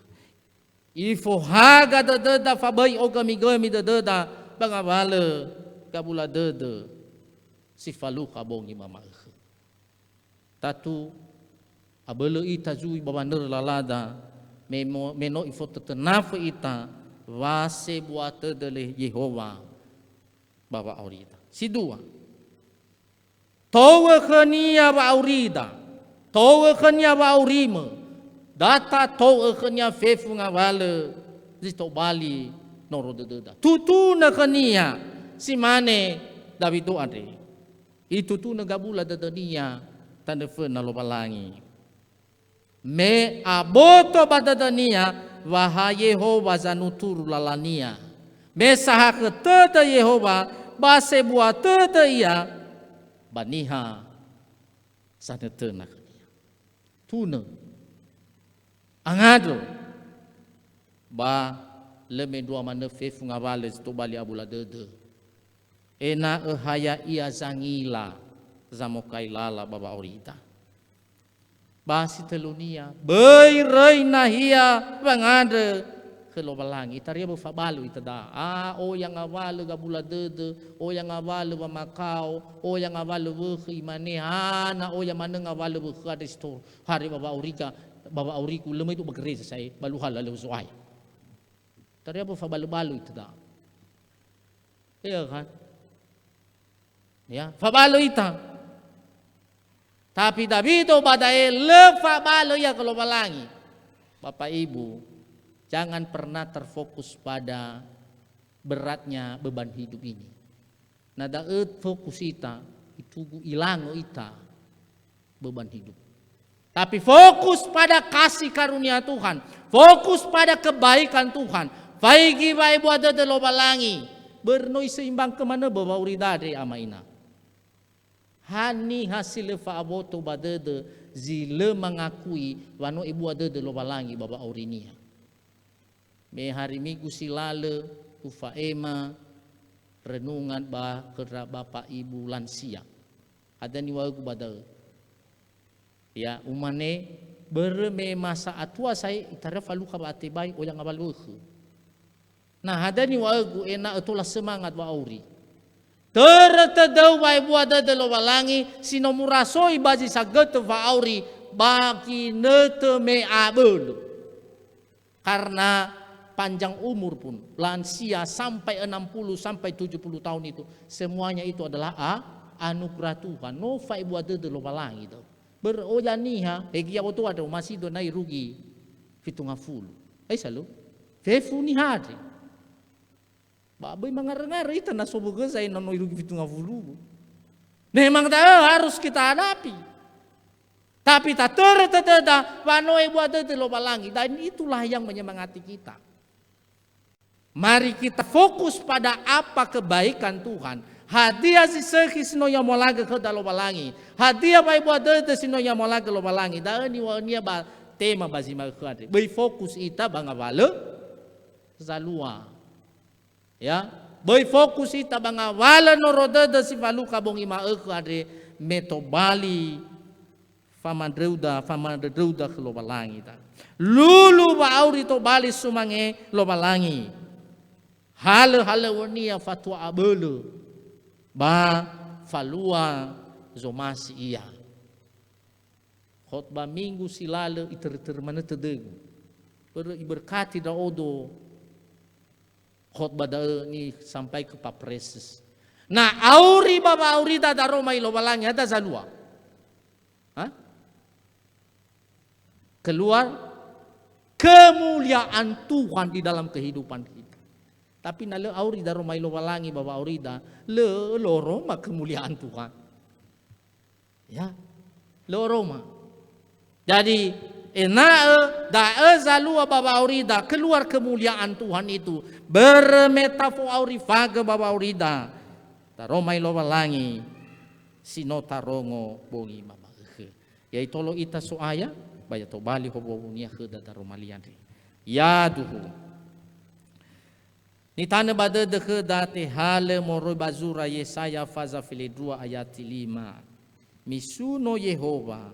Speaker 5: Ifo haga dededa fabai ogami dededa bangawale kabula dede sifalu kabongi mama. Tatu abele ita zui babaner lalada meno ifo tetenafu ita wase buat dele Yehova baba aurida. Si dua towe khania ba aurida. Towe kenya baurima, data towe kenya fefu ngawale, zito bali noro dededa. Tutu na kenya si mane Davido ade. Itu tu na gabula dedania tanda fe na lobalangi. Me aboto badadania waha Yehova zanuturu lalania. Me sahake tete Yehova base buat tete ia baniha sanetena. Tuna angado ba leme dua mana fefu ngawale to bali abula dede ena haya ia zangila zamokai lala baba orita ba sitelunia bei reina hia bangade kelo balangi taria bu fabalu itada o yang awale gabula dede o yang awale ba makau o yang awale bu imane hana o yang mana ngawale bu kadisto hari baba auriku lemai itu begereza saya balu halal suai taria bu fabalu itada iya kan ya fabalu ita tapi Davido badai le fabalu ya kelo balangi Bapak Ibu. Jangan pernah terfokus pada beratnya beban hidup ini. Nada fokus ita itu ilang ita beban hidup. Tapi fokus pada kasih karunia Tuhan, fokus pada kebaikan Tuhan. Faigi bai buat de lobalangi, bernoi seimbang kemana bawa uridade amaina. Hani hasil fa aboto badede zile mengakui wano ibu adede lobalangi baba aurinia. Me hari Minggu silale ufa ema renungan bah kera bapak ibu lansia ada ni wagu badal ya umane berme masa atua saya itara falu ka bate bai o yang abalu. Nah hada ni wa gu enak itulah semangat wa auri. Tertedau bai buat de lo balangi sinomurasoi baji saget wa auri bagi nete me abel. Karena panjang umur pun lansia sampai 60 sampai 70 tahun itu semuanya itu adalah anugerah Tuhan. No fai buat de lo balangi itu. Berojaniha egia waktu ada masih do nai rugi fitunga full. Selalu fefu ni hari. Babai mangar-ngar itu na soboga saya nano rugi fitunga full. Memang harus kita hadapi. Tapi tak terteda panoi buat de lo balangi dan itulah yang menyemangati kita. Mari kita fokus pada apa kebaikan Tuhan. Hadiah si sekhi sino yang molaga ke dalam balangi. Hadiah bai buat de sino yang molaga lo balangi. Dan ni wania ba tema basi magkade. Bai fokus ita banga bale zalua. Ya, bai fokus ita banga wala no roda de si valu kabong ima ekade metobali famandreuda ke lo balangi ta. Lulu ba auri to bali sumange lo balangi. Hale wania fatwa abele. Ba falua zomasi iya. Khotbah minggu silale iter mana tedeg. Berkati da odo. Khotbah da ni sampai ke papreses. Nah auri baba auri da romai lo balangi ada zalua. Keluar kemuliaan Tuhan di dalam kehidupan kita. Tapi na le auri da romai lo balangi baba auri da le loroma kemuliaan Tuhan. Ya. Loroma. Jadi zalua baba auri da keluar kemuliaan Tuhan itu bermetafor auri faga baba auri da romai lo balangi sino tarongo bongi mama. Ya itolo ita soaya baya to bali hobobunia ke da romalian. Ya duhu. Ni tane bade de date hale moro bazura Yesaya faza file 2 ayat 5. Misuno Yehova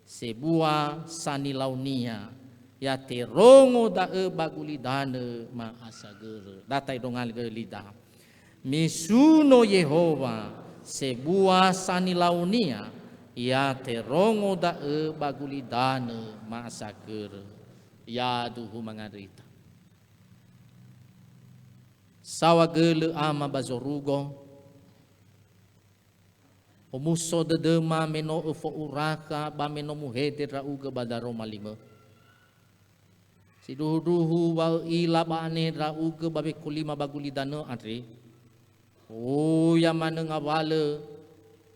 Speaker 5: sebuah sani launia ya terongo da bagulidane ma asagere. Datai dongal gelida. Misuno Yehova sebuah sani launia ya terongo da bagulidane ma asagere. Ya duhu mangarita. Sawagele ama bazorugo omuso de dema meno ufo uraka ba meno muhede rauga badaro malima siduhu wa ila bane rauga babe kulima bagulidana andre o ya mana ngawale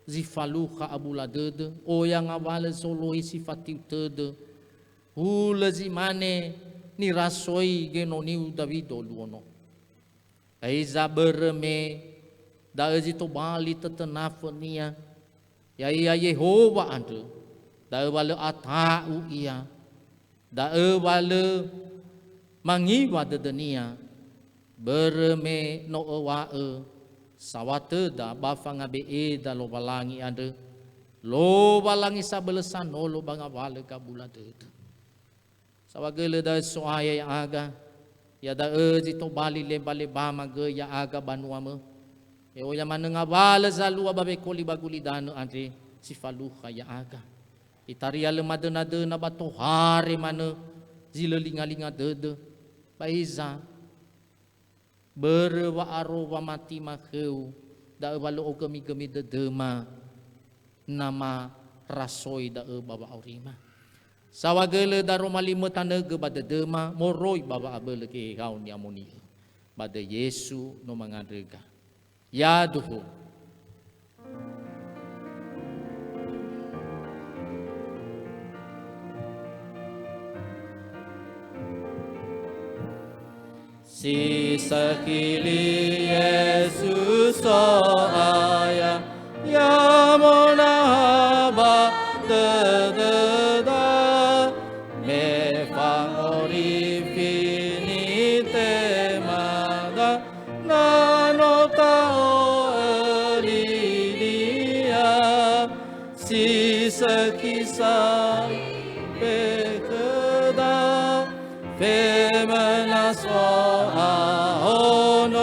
Speaker 5: zifaluha abuladede o yang ngawale solohi sifati tede hula zimane ni rasoi genoni davido luono. Aiza berme da ezito bali tetenafnia ya Yehova ande da wale atau ia da wale mangiwa de dunia berme no wa sawate da bafanga be da lo balangi ande lo balangi sabelesan no lo banga wale kabulade sawagele da soaya yang aga ya da zito bali le bale bama ge ya aga banua me e o ya manenga bala zalua babe koli baguli danu andre sifaluha ya aga itaria le madena de na bato hare mana zilelinga-linga dede baiza berwa arwa mati makheu da balo ogemi-gemi de dema nama rasoi da baba aurima. Sawagele daro malima tanda ge bada dema moroi baba abele ke kau ni amoni bada Yesu no mangadrega ya duhu. Si sakili Yesus aya ya mona ba de kisah Femenas onoa.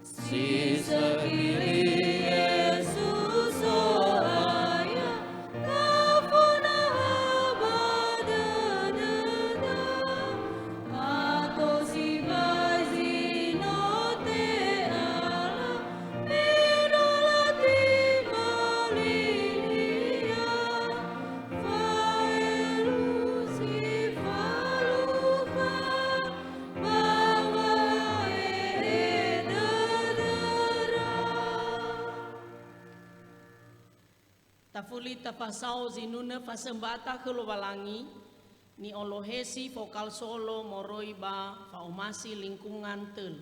Speaker 5: Si sekili Yesus soaya, kafuna abadadada, atau si bazino te ala, minolati malilia, faelu si faluka, bawa
Speaker 1: Tafuli tapasau zinuna fasembata kelubalangi ni Olohesi vokal solo moroiba faumasi lingkungan tel.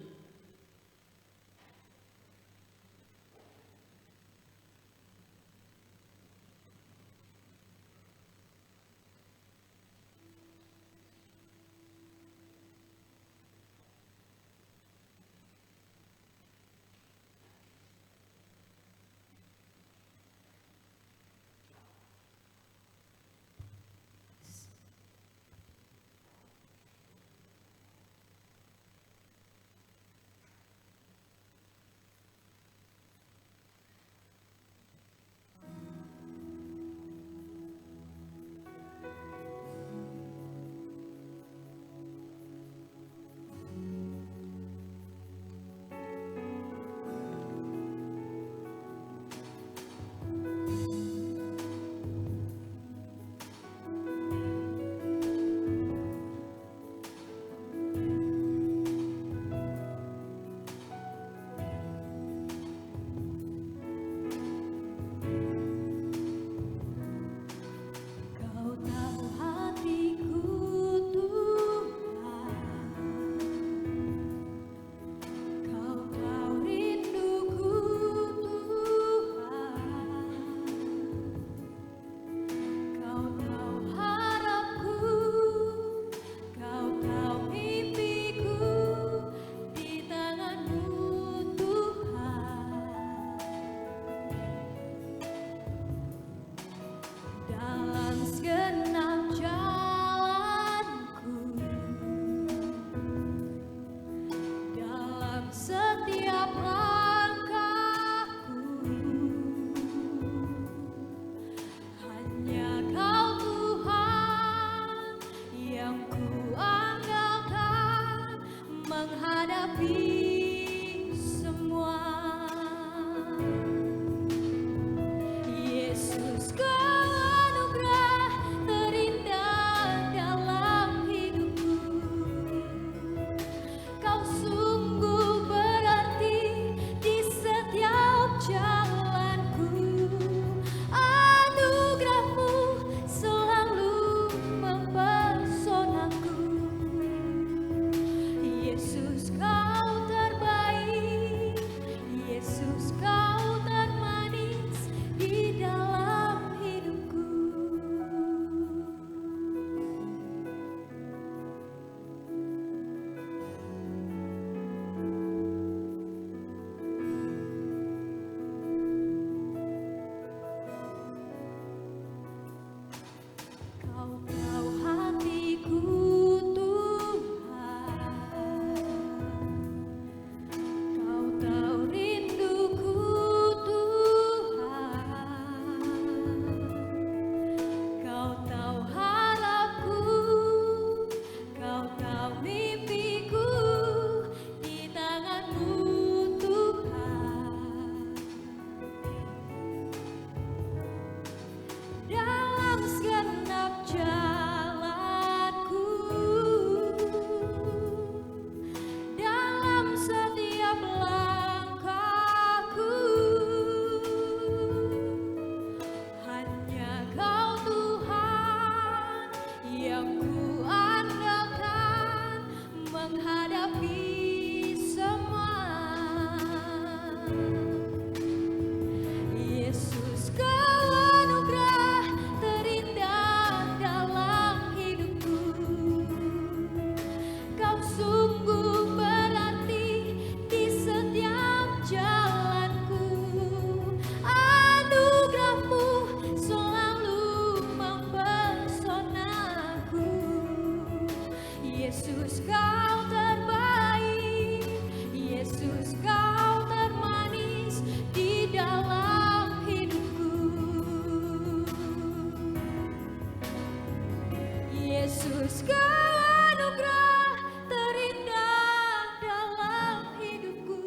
Speaker 6: Yesus kau anugerah terindah dalam hidupku.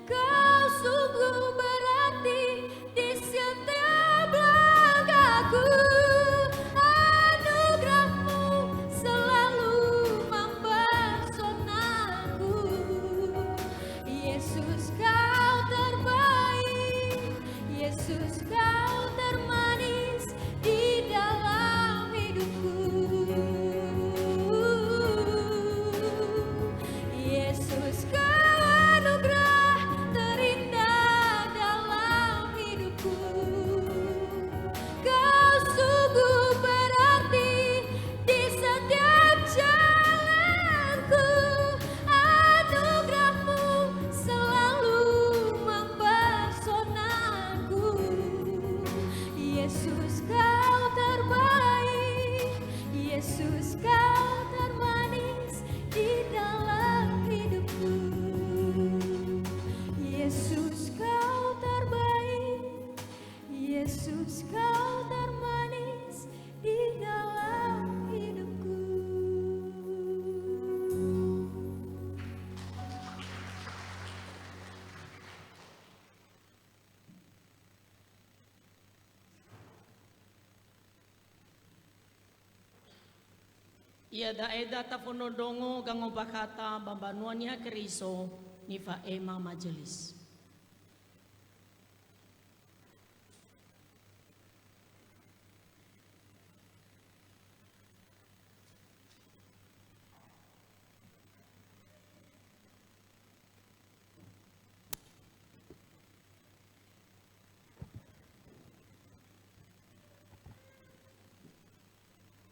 Speaker 6: Kau sungguh berarti di setiap langkahku. Anugerahmu selalu mempesonaku. Yesus kau terbaik, Yesus kau termanis di dalam hidupku. Yesus kau anugerah terindah dalam hidupku. Kau sungguh berarti di setiap jalanku. Anugerahmu selalu mempesonaku. Yesus kau terbaik, Yesus kau termanis di dalam hidupku. Yesus kau terbaik, Yesus kau termanis di dalam hidupku.
Speaker 1: Ia daeda tafonodongo gango bakata bambanuania keriso nifa ema majelis.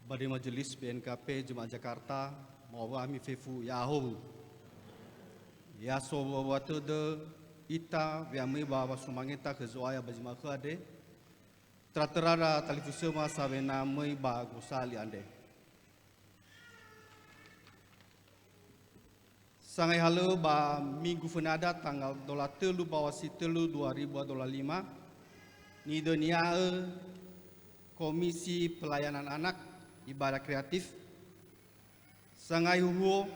Speaker 7: Badi Majelis BNKP Jemaat Jakarta mawa ami fefu yaho ya so watu de ita viami bawa sumangita ke zoaya bajima ke ade traterara televisi masa bena mai ba gusali ande sangai halo ba minggu fenada tanggal dola telu bawasi telu 2025 ni dunia Komisi Pelayanan Anak Ibadah Kreatif Sangai Huhu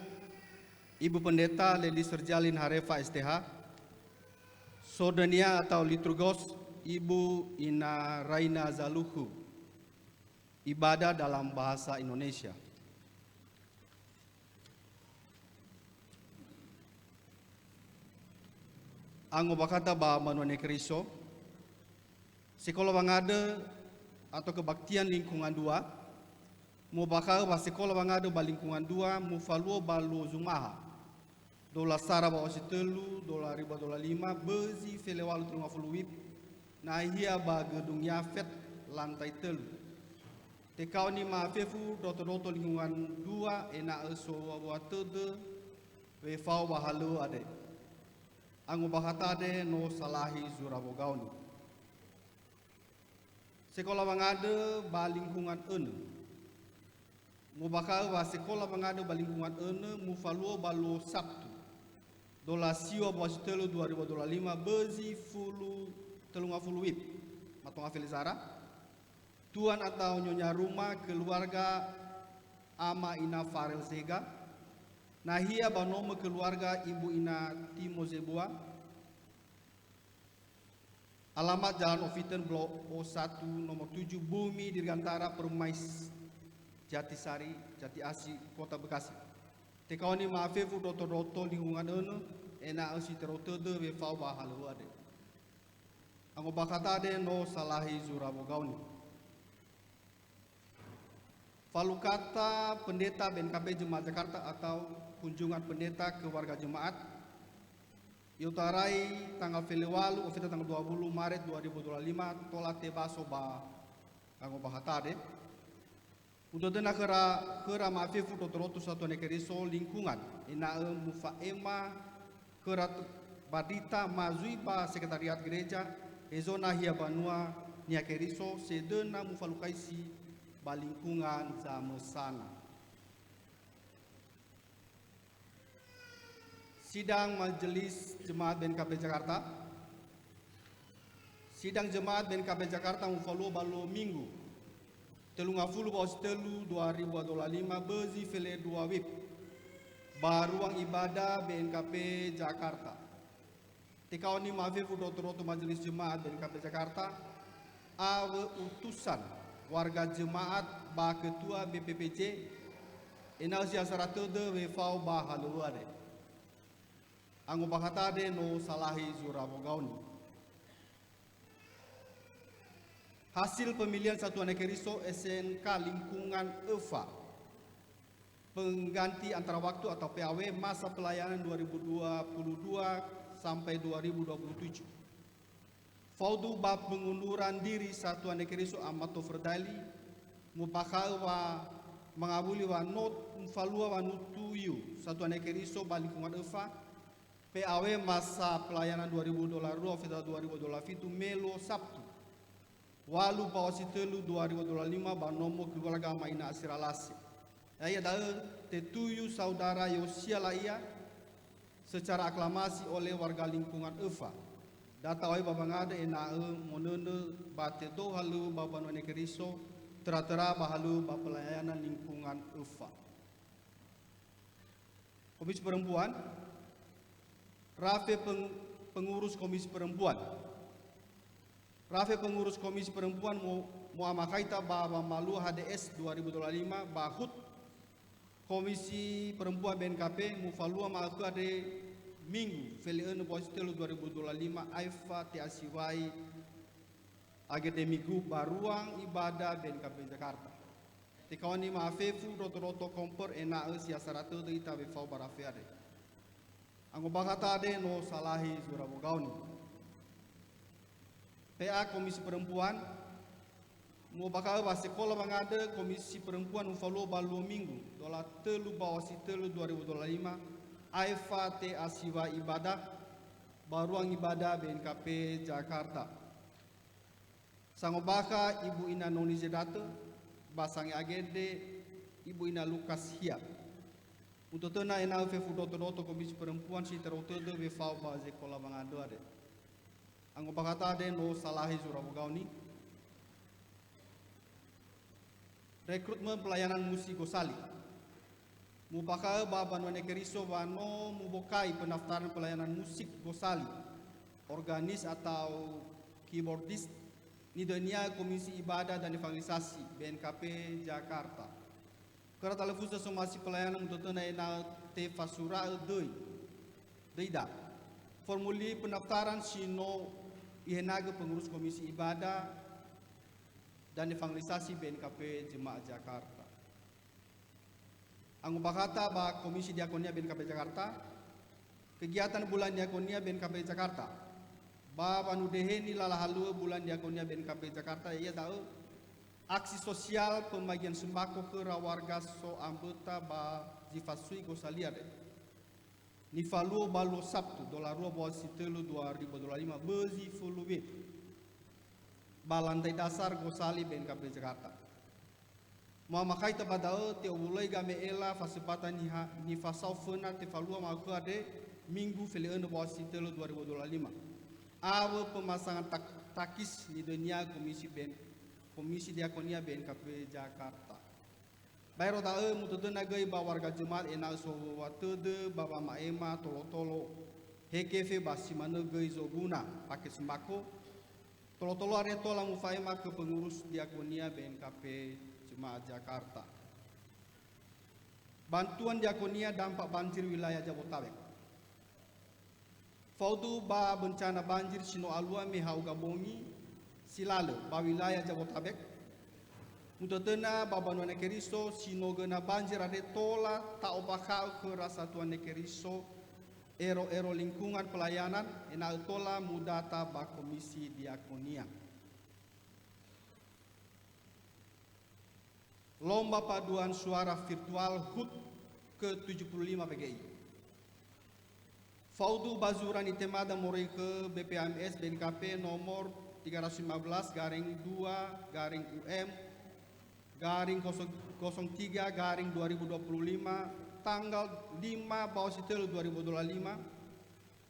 Speaker 7: Ibu Pendeta Leli Serjalin Harefa STH Sodania atau Liturgos Ibu Ina Raina Zaluhu Ibadah dalam bahasa Indonesia. Anggo bakata ba manuane keriso sekolah bangade atau kebaktian lingkungan 2 mo bakal ba sekolah bangade ba lingkungan 2 mo faluo balu zumaha dola sara ba ositelu dola riba dola 5 bezi felewalu tulunga fuluwip na hia ba gedung yafet lantai telu tekau ni ma fefu doto lingkungan 2 ena eso wa tede we fau ba halu ade anggo bakata ade no salahi zurabogauni sekolah bangade ba lingkungan 6 mu bakal ba sekolah mengadu ba lingkungan mu faluo balo Sabtu dola siwa ba telu 2025 bezi fulu telunga fuluwip matonga Felizara tuan atau nyonya rumah keluarga ama ina Farel Sega nahia banoma keluarga ibu ina Timo Zebua alamat Jalan Ofiten Blok O1 nomor 7 Bumi Dirgantara Permais Jatisari, Jati Asi, Kota Bekasi. Tekau ni maafefu doto lingkungan ena asi terotode we fau bahalu ade. Anggo bakata ade no salahi zurabogauni. Falukata pendeta BNKP Jemaat Jakarta atau kunjungan pendeta ke warga jemaat Yutarai tanggal Felewalu ofita tanggal 20 Maret 2025 tola tebaso ba anggo bakata ade. Udah dena kera maafifu totorotu satu nekeriso lingkungan ina mufa ema kera badita mazui ba sekretariat gereja ezona hia banua nia keriso sedena mufa lukaisi ba lingkungan za mesana. Sidang Majelis Jemaat BNKP Jakarta. Sidang Jemaat BNKP Jakarta mufalu balo minggu telungafulu bawas telu 2025 bezi fele 2 wib baruang ibadah BNKP Jakarta. Tikawani maafefu roto majelis jemaat BNKP Jakarta awe utusan warga jemaat ba ketua BPPJ enal siasaratu de wefau ba haluade. Anggo bakatade no salahi zurabogauni. Hasil pemilihan Satuan Ekeriso SNK Lingkungan EVA pengganti antara waktu atau PAW masa pelayanan 2022 sampai 2027. Faudu bab pengunduran diri Satuan Ekeriso Amato Ferdali mupakawa mengabuli wa not mfalua wa nutuyu Satuan Ekeriso Lingkungan EVA PAW masa pelayanan $2000 federal $2000 itu melo Sabtu walu bawasi telu 2025 banomo keluarga maina asiralasi. Ia dah tetuyu saudara Yosia Laia secara aklamasi oleh warga lingkungan EVA. Data oi babangada enae monene batedo halu babanone keriso tera-tera bahalu pelayanan lingkungan EVA. Komisi Perempuan Rafe pengurus Komisi Perempuan Rafe pengurus Komisi Perempuan Muhammad Kaita Baba Malu HDS 2025 Bahut Komisi Perempuan BNKP Mufalua Maku Ade Minggu Feliene Positelu 2025 Aifa Tiasiwai Akademiku Baruang Ibadah BNKP Jakarta. Tikawani maafefu roto-roto kompor enae siasaratu de itabe fau barafeade. Anggo bakata ade no salahi zurabogauni. PA Komisi Perempuan mau bakal sekolah mengada Komisi Perempuan ufalo balu minggu dolar telu bawasi telu 2025 Aifa T Asiwa Ibadah Baruang Ibadah BNKP Jakarta. Sangobaka Ibu Ina Noni Zedate Basangi Agede Ibu Ina Lukas Hia. Untuk tena ena fefu doto Komisi Perempuan si terotode wefau ba sekolah mengada ade. Anggo bakata ade no salahi zurabogauni. Rekrutmen pelayanan musik Gosali. Mupaka baban wane keriso wano mubokai pendaftaran pelayanan musik Gosali. Organis atau keyboardist Nidonia Komisi Ibadah dan Evangelisasi BNKP Jakarta. Kera telefusa somasi pelayanan untuk ena te fasura deida. Formuli pendaftaran sino ihenaga pengurus Komisi Ibadah dan Evangelisasi BNKP Jemaat Jakarta. Anggo bakata ba Komisi Diakonia BNKP Jakarta kegiatan bulan Diakonia BNKP Jakarta ba panudeheni lalahalu bulan Diakonia BNKP Jakarta ia tahu aksi sosial pembagian sembako ke warga so anggota ba jifasui Gosaliade. Nifaluo balu Sabtu dolar bawasi telu 2025 bezi fulube balantai dasar Gosali BNKP Jakarta. Muhammad Kaita badao te ulai game ela fasepata ni fasau fena te falua maku ade minggu feliene bawasi telu 2025. Awe pemasangan takis di dunia Komisi Diakonia BNKP Jakarta. Bayro tae mututuna gai ba warga jemaat enal so watede baba maema tolo hekefe basimane gai zoguna pakai sembako tolo are tola mufaema ke pengurus Diakonia BNKP Jemaat Jakarta. Bantuan Diakonia dampak banjir wilayah Jabotabek. Faudu ba bencana banjir sino alua mehau gabongi silale ba wilayah Jabotabek. Mutotena babanwane keriso sino gena banjir ade tola ta obaka ke Satuan Keriso ero lingkungan pelayanan enal tola mudata ba Komisi Diakonia. Lomba paduan suara virtual HUT ke-75 PGI. Faudu bazuran itemada morei ke BPMS BNKP nomor 315/2/UM/03/2025 tanggal 5 Bawasitel 2025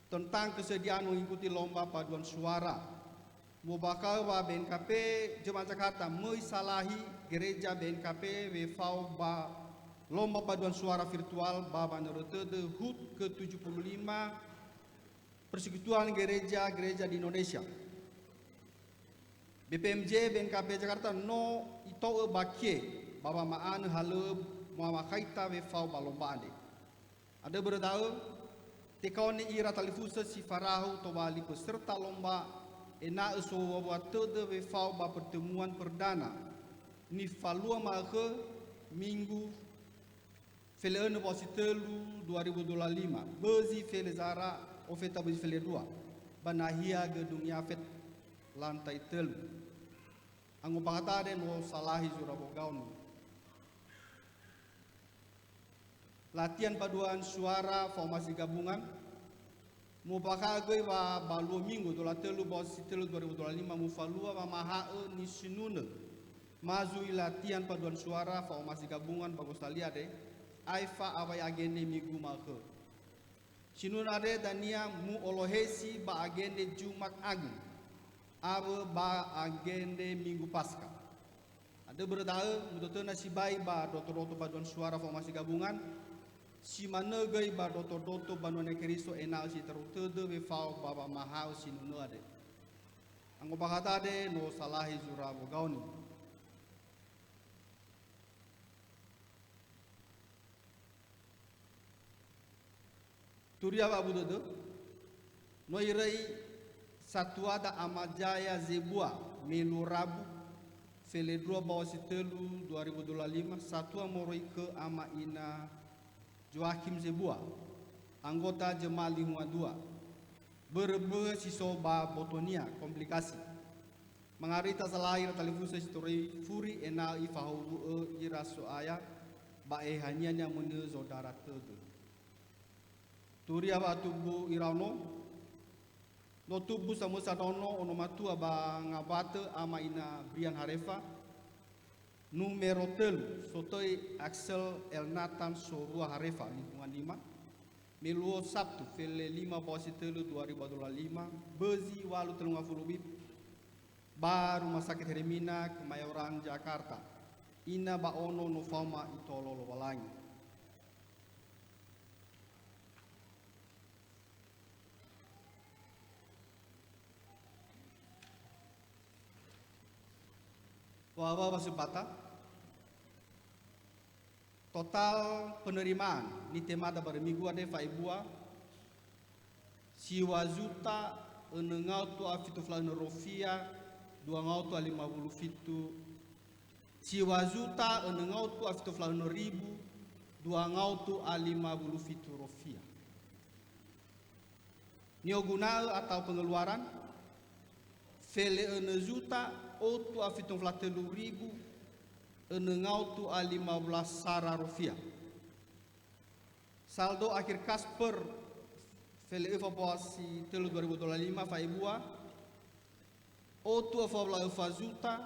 Speaker 7: tentang kesediaan mengikuti lomba paduan suara Mo bakal ba BNKP Jemaat Jakarta meisalahi gereja BNKP wefau ba lomba paduan suara virtual ba Bandarotede HUT ke-75 Persekutuan Gereja-Gereja di Indonesia. BPMJ BNKP Jakarta no ito bakie baba maan hale muama kaita wefau ba lomba ande. Ada berdau tekau ni ira talifusa si farahu tobali peserta lomba ena eso wabatude wefau ba pertemuan perdana ni falua mahe minggu feleene bositelu 2025 bezi fele zara ofeta bezi fele dua banahia gedung yafet lantai telu anggo pangatade no salahi jurabogaun latihan paduan suara formasi gabungan mu bakagoi wa balu minggu dola telu bosi telu 2025 mu falua wa mahae ni sinune mazui latihan paduan suara formasi gabungan bagus taliade aifa awai agende minggu mahe sinunade dania mu olohesi ba agende Jumat Agung abe ba agende minggu Pasca ada berdae mudotena si bai ba doto-doto paduan suara formasi gabungan si manegai ba doto-doto banone Kristo enal si terutede wefau baba mahau si nunuade anggo bakatade no salahi jurabo gauni turia ba budodo no irei satuada amajaya zebua melu rabu fele 2 bawa si telu 2025 satua moroi ke ama ina Joakim Zebua, anggota Jemaat Lingkungan 2, berbe sisoba botonia komplikasi. Mengarita selahir talifusa histori furi ena ifahu iraso aya bae hanyanya mene saudara tege. Turia ba tubu irano no tubu samusa dono ono matua ba ngabate ama ina Brian Harefa numero telu sotoi Axel Elnatan Sorua Harefa lingkungan 5 meluo Sabtu fele 5 bosi telu 2025 bezi walu telung afulubib ba Rumah Sakit Hermina Kemayoran Jakarta ina ba ono nufama itololo walangi Wawa Basubata total penerimaan ni temada berminggu ada faibua siwa juta enengau tu afitu flan rofia 2 50 fitu siwa juta enengau tu afitu flan ribu 2 50 fitu rofia nioguna atau pengeluaran fele ene juta otu afitung flatelu ribu enengau tu 15 sara rupiah. Saldo akhir kas per fele evaluasi telu 2025 faibua otu eva juta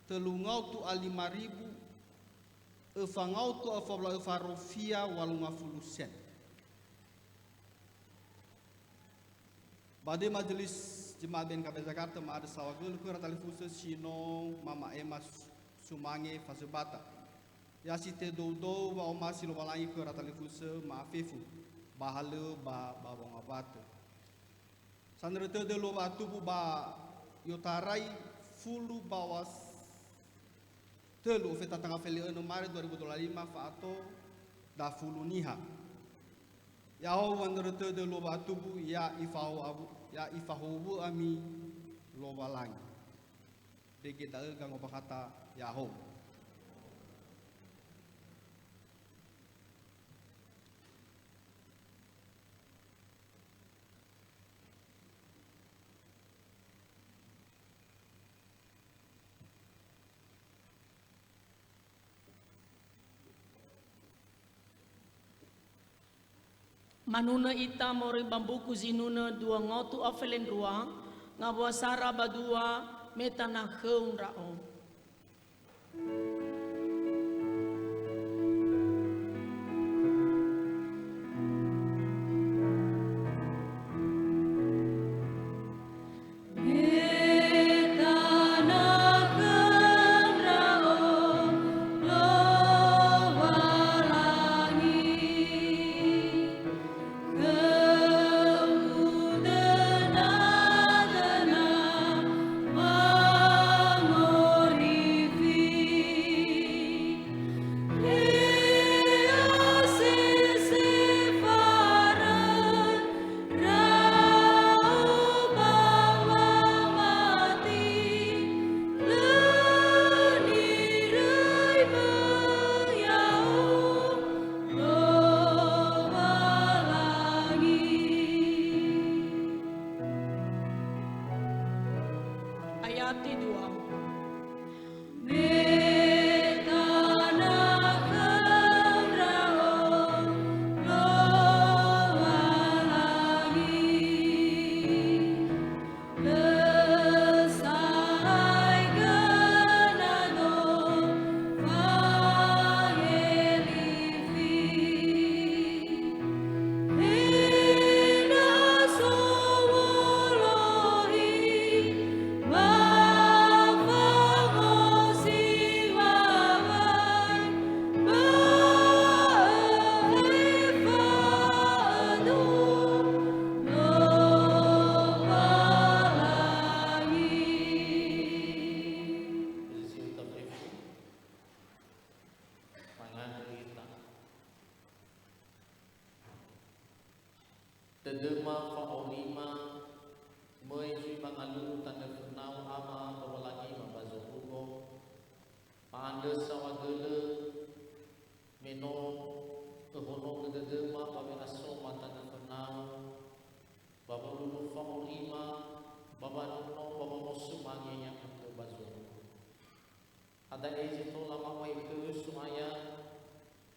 Speaker 7: telungau tu 5 ribu evangau tu eva rupiah 80 sen. Bade majelis Jemaat BNKP Jakarta ada sawagul kura talifusa sino mama emas sumange fasubata ya site dodo wa omasi lo walangi kura talifusa maafifu bahale ba babong abate sanrete de lo batu ba yotarai fulu bawas telu feta tanggal feli 6 Maret 2025 faato da fulu niha ya ho wanrete de lo batu ya ifau abu ya ifahubu ami lobalang dege dae kang kata yaho
Speaker 1: Manuna ita mori bambuku zinuna 2 ngotu afelen ruang ngabwa sara badua metana kheun rao.
Speaker 6: Hey
Speaker 2: Tedema faorima Moy si pangalu tanda kenau ama bawalangi mabazo ugo Paanda sawagele Meno kehono kededema Babe aso matanda kenau Baba lulu faorima Baba nuno baba mosu mangi yang ke bazo Ada ezi to lama wai ke sumaya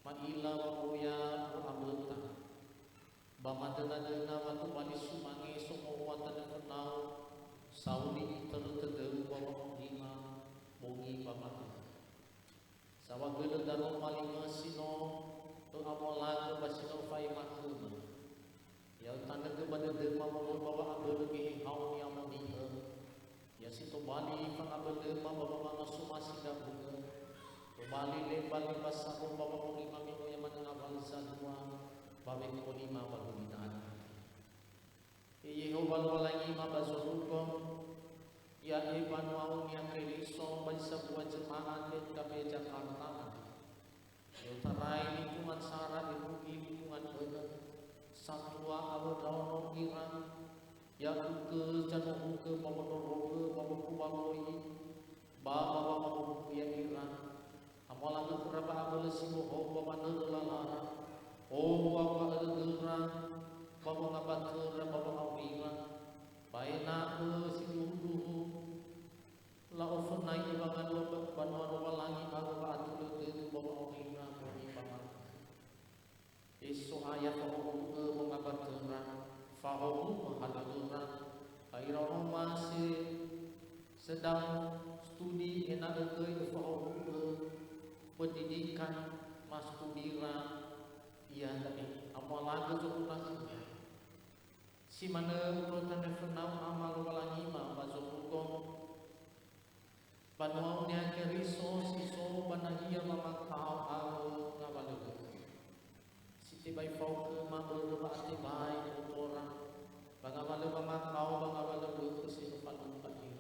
Speaker 2: Maila wabuya Amulta Bamadana watu bani sumangi somo watan kenau sauli tertedeu bawa lima bongi bamat sawagele daro malima sino to amola basino fai makuma ya tanda ke bade derma bawa abel ke hau ni amoni ya sito bali pang abel derma bawa mana sumasi da bunga to bali le bali pasako bawa bongi mami ya mana abal sadua Babe ko lima pagbitaan. Yehova walangi mabazurukom ya iban waun yang keriso bansa buat jemaat dan kami Jakarta. Yutarai lingkungan sara irugi lingkungan bener. Satwa abu daun iran ya ke janu ke pamodoro babu kubaloi baba babu ya iran. Amalan berapa abel simo ho baba lara. Oh bapa adera bapa ngabatera bapa awira baina sinudu la ofnai bangan banwan walangi baru atu de bapa awira bani bangan isu ayat bapa ngabatera fahu mahadura aira masih sedang studi enak ke fahu pendidikan mas kubira ya tapi apalagi jokunas si mana urutan fenau amal walangi ma bazukum panau nya keriso siso banahia mamakau au ngabalu si tibai fau ke ma berba tibai orang bangabalu mamakau bangabalu ke si panu pagi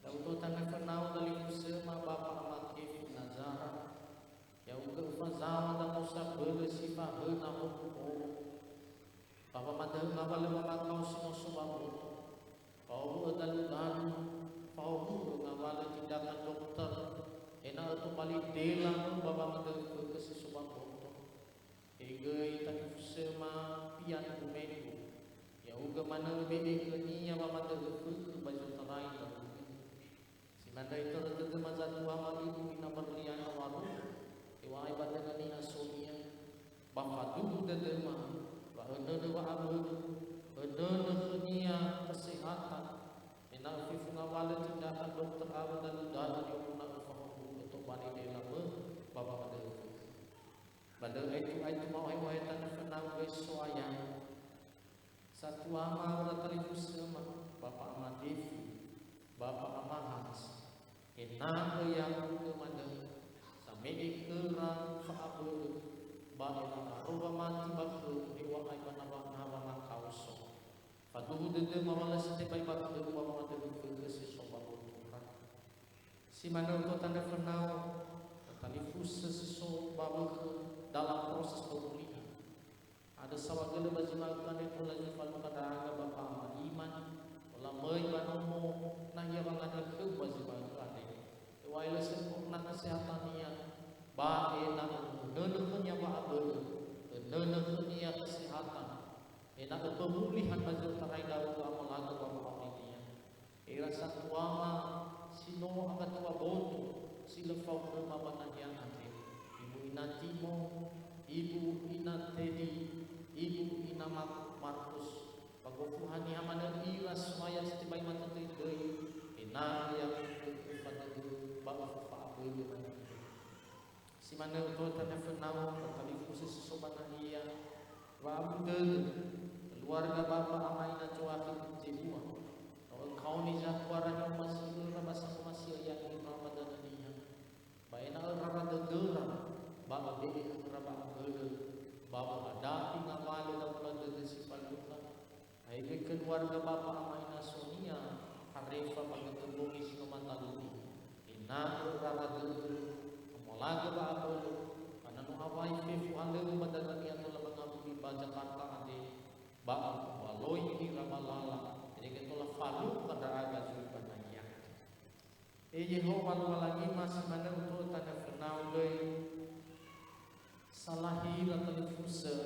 Speaker 2: dan urutan fenau dari kusema bapa amakif nazara ya uga fazama da musa bele sifa hena hukum bapa madhe ngabale mamakau simo subamu kau dalu dan kau ngabale tindakan dokter ena tu bali dela bapa madhe ke subamu egei tak sema pian kumenu ya uga mana bebe ke nia bapa madhe ke baju terai si mandai ter mazat wa malibu ina berlian waru Iwai badan ni asonia, bapadu dedema, bahana dewa abu, bahana dunia kesehatan, enak fifunga wala tindakan dokter awal dan udara yang nak fahamu untuk bani dalam bapa pada itu. Pada itu mau ayat tanah fenang besoaya. Satu ama beratali kusema, bapa amadifi, bapa amahas, enak yang kemana. Sampai kerang faabul baina ruba mati bakru dewa ai banaba nawa kauso fatuhu de mawala sete bai bakru wa mate ke se soba boturan si mana to tanda fenau tali fus seso babak dalam proses pemulihan ada sawagala bajimakan itu lagi falu kada bapa iman wala mai banomo nahya bangada ke bajimakan waila sepuk nak kesehatannya bae nak nenekhnya ba abel nenekhnya kesehatan enak pemulihan bazal tarai dawu amalaga wa ma'iniya ira satwa mana untuk tanah fenau kami khusus sobat dia wabde keluarga bapa amaina cuakin jebua kau ni jatuaranya masih rabasa masih yang ramadan dia baina ramadan dera bapa be ramadan dera bapa ada ngawale dalam dera sifaluna ai keluarga bapa amaina sonia harefa pagtembungi sinomataluti ina ramadan laga ba ako anano away fe fuande madala ni ato labang api ba Jakarta ade ba waloy ni ramalala jadi keto la falu kada aga sulpan naya Yehova lagi masih mana untuk tanah fenau gay salahi la telefusa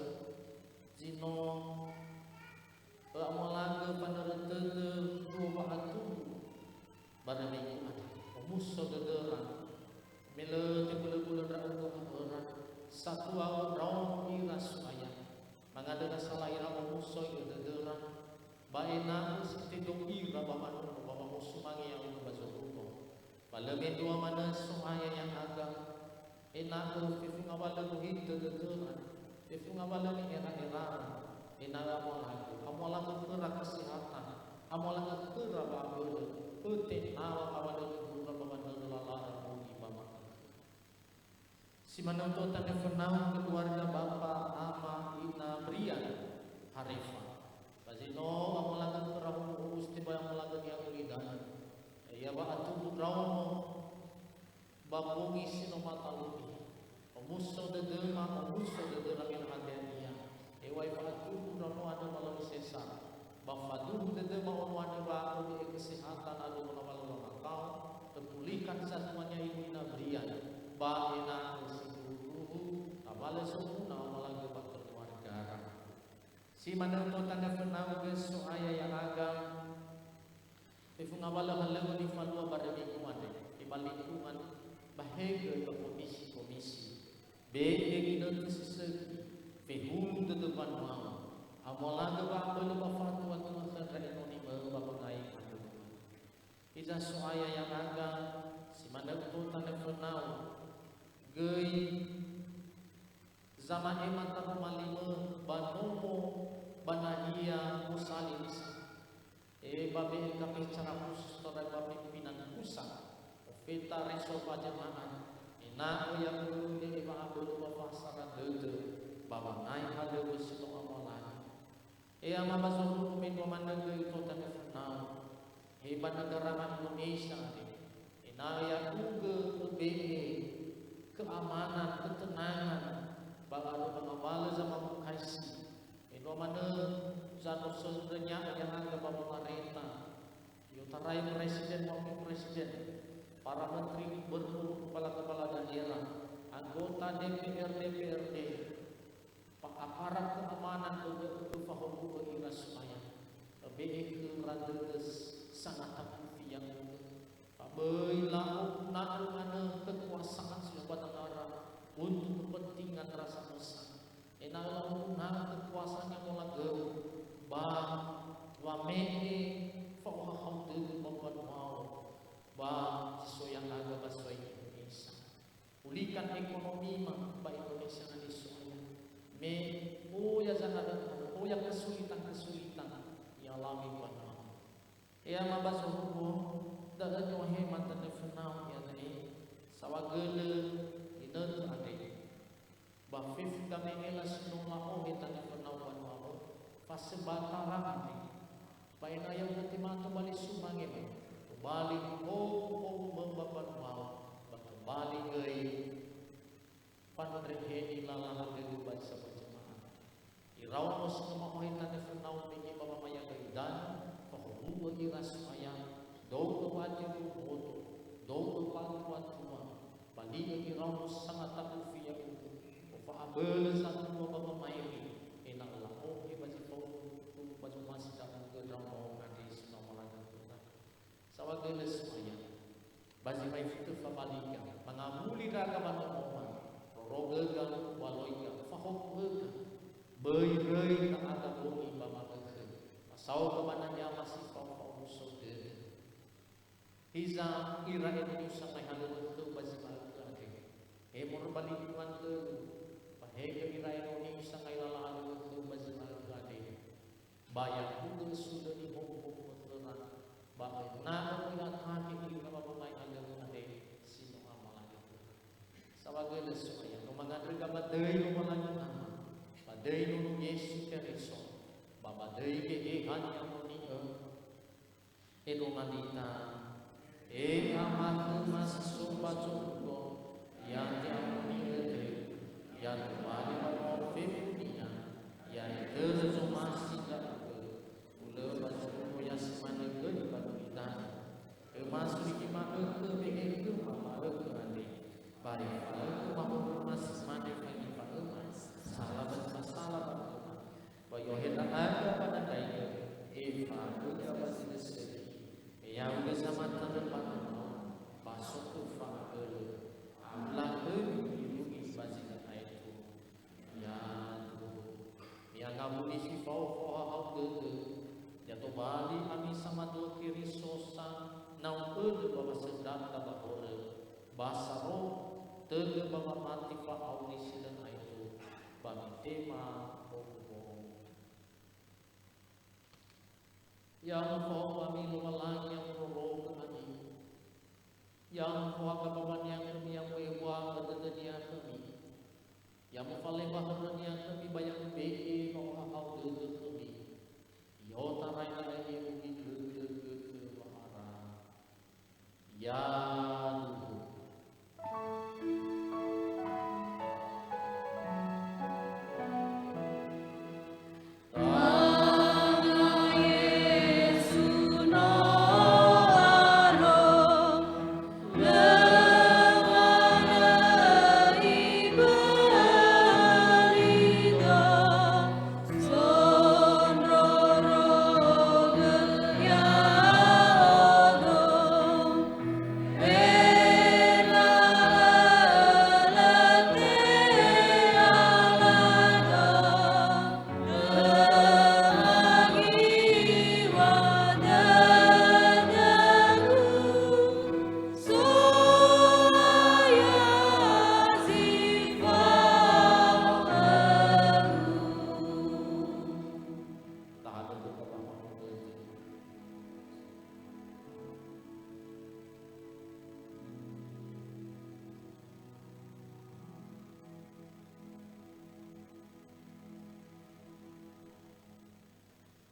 Speaker 2: jino amalaga panarete dua baatu barani ada musuh dederan Mila tebula-bula orang satu orang iras ayah mengada salah ira musuh itu derang baina setidok ira bapa musuh mangi yang bazuruko balame dua mana suaya yang agak enak fifu ngawala buhit derang fifu ngawala ni era enak amola kerak kesehatan amola kerak babul ute nawa awala si menonton tanda fenau keluarga bapa ama ina Brian Harifa bazino amolaga perahu usti bayang molaga dia ulidan ya ba atu pudramo babungi sino mataluti omuso de dema min hadania wai pa atu pudramo ada malam sesa bafadu de dema onwane ba ko kesehatan adu malam makau terpulihkan semuanya ina Brian ba ina Abala semua malaga bakal keluarga. Si mana tu tanda fenau besu ayah yang agam. Ifung abala halang di falua barang kuman. Di balik kuman bahagia ke komisi. Begi dan sesegi. Fehul de depan mau. Amalaga bakal bafatu atau makan renoni bapak naik adu. Iza su ayah yang agam. Si mana tu tanda fenau. Gay zaman emat tahu malima banomo banahia musalis babe kami cara khusus pada babe pimpinan pusat ofeta resol pajamanan ina yang dulu dia abdul wafasara dede baba naik ada besito amalan ama bazuru min komanda ke kota Fenau hebat negara Indonesia ina yang uge keamanan ketenangan baru mengawal zaman kasih itu mana zat sebenarnya yang ada pada pemerintah yutarai presiden wakil presiden para menteri gubernur kepala daerah anggota DPRD aparat keamanan ke faham ke ira supaya BE ke radeus sangat aktif yang apabila mana kekuasaan sebuah negara untuk kepentingan rasa besar. Enalah kekuasaan yang melagu bah wamene faham tu membuat mau bah sesuai yang agak sesuai Indonesia. Pulihkan ekonomi bah Indonesia nanti soalnya. Me ya jangan ya kesulitan yang alami buat mau. Ya mabas hukum dah jauh hemat dan fenau ya tadi sawagele ina ade bafif kami elas nula kita ni penawan mau fase batara ade baina yang ketima balik sumange balik membabat mau balik gay panrehe ilalah de bahasa berjemaah iraw mos mau kita ni penawan ni bapa maya dan bahwa iras ayam do wajib moto do patuan balik iraw sangat takut via abel satu bapa mairi enak lah baju kau baju masih tak ke dalam mau nanti semua malam sawah geles semuanya baju mai itu fabalika mengamuli raga mana orang rogaga waloika fahok beirei tak ada bumi bapa ke asal kemananya masih kau musuh Hiza ira Indonesia mai halu itu baju malaka Mor balikuan te pahega irai no ni sangai lala adu tu mazal gade. Bayar kudu sudah di hong-hong beteran. Bahwa na lihat hati ini nama pemain agama ade sino amalan itu. Sawaga lesu ya kumangan regabat deui nu malanya nama. Padai nu Yesus Kristus. Bapa deui ke hanya muni eno manita amat masih sobat sobat yang diampuni ede yang kembali pada femininya yang tersomasi dan ule baju yang semana ke pada kita masuk di mana ke begi ke apa ke ande bari ke mau masih semana lagi pada salah masalah pada bayo hendak ada pada daya Eva juga masih sedih yang bersama teman pasok tu fakir lahir dilindungi bazikan itu ya yang kamu isi fau hau jatuh bali kami sama dua kiri sosan nau bawa sedang tabak hore bahasa roh tege bawa mati fau isi dan itu bami tema yang kau kami lumalang yang roh kami yang kau kapaman yang kami yang mewah kedenia kami yang paling bahagia yang kami banyak beki kau kau kami yo tarai lagi mungkin ke bahara ya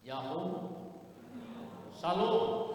Speaker 2: Yahoo, Shalom.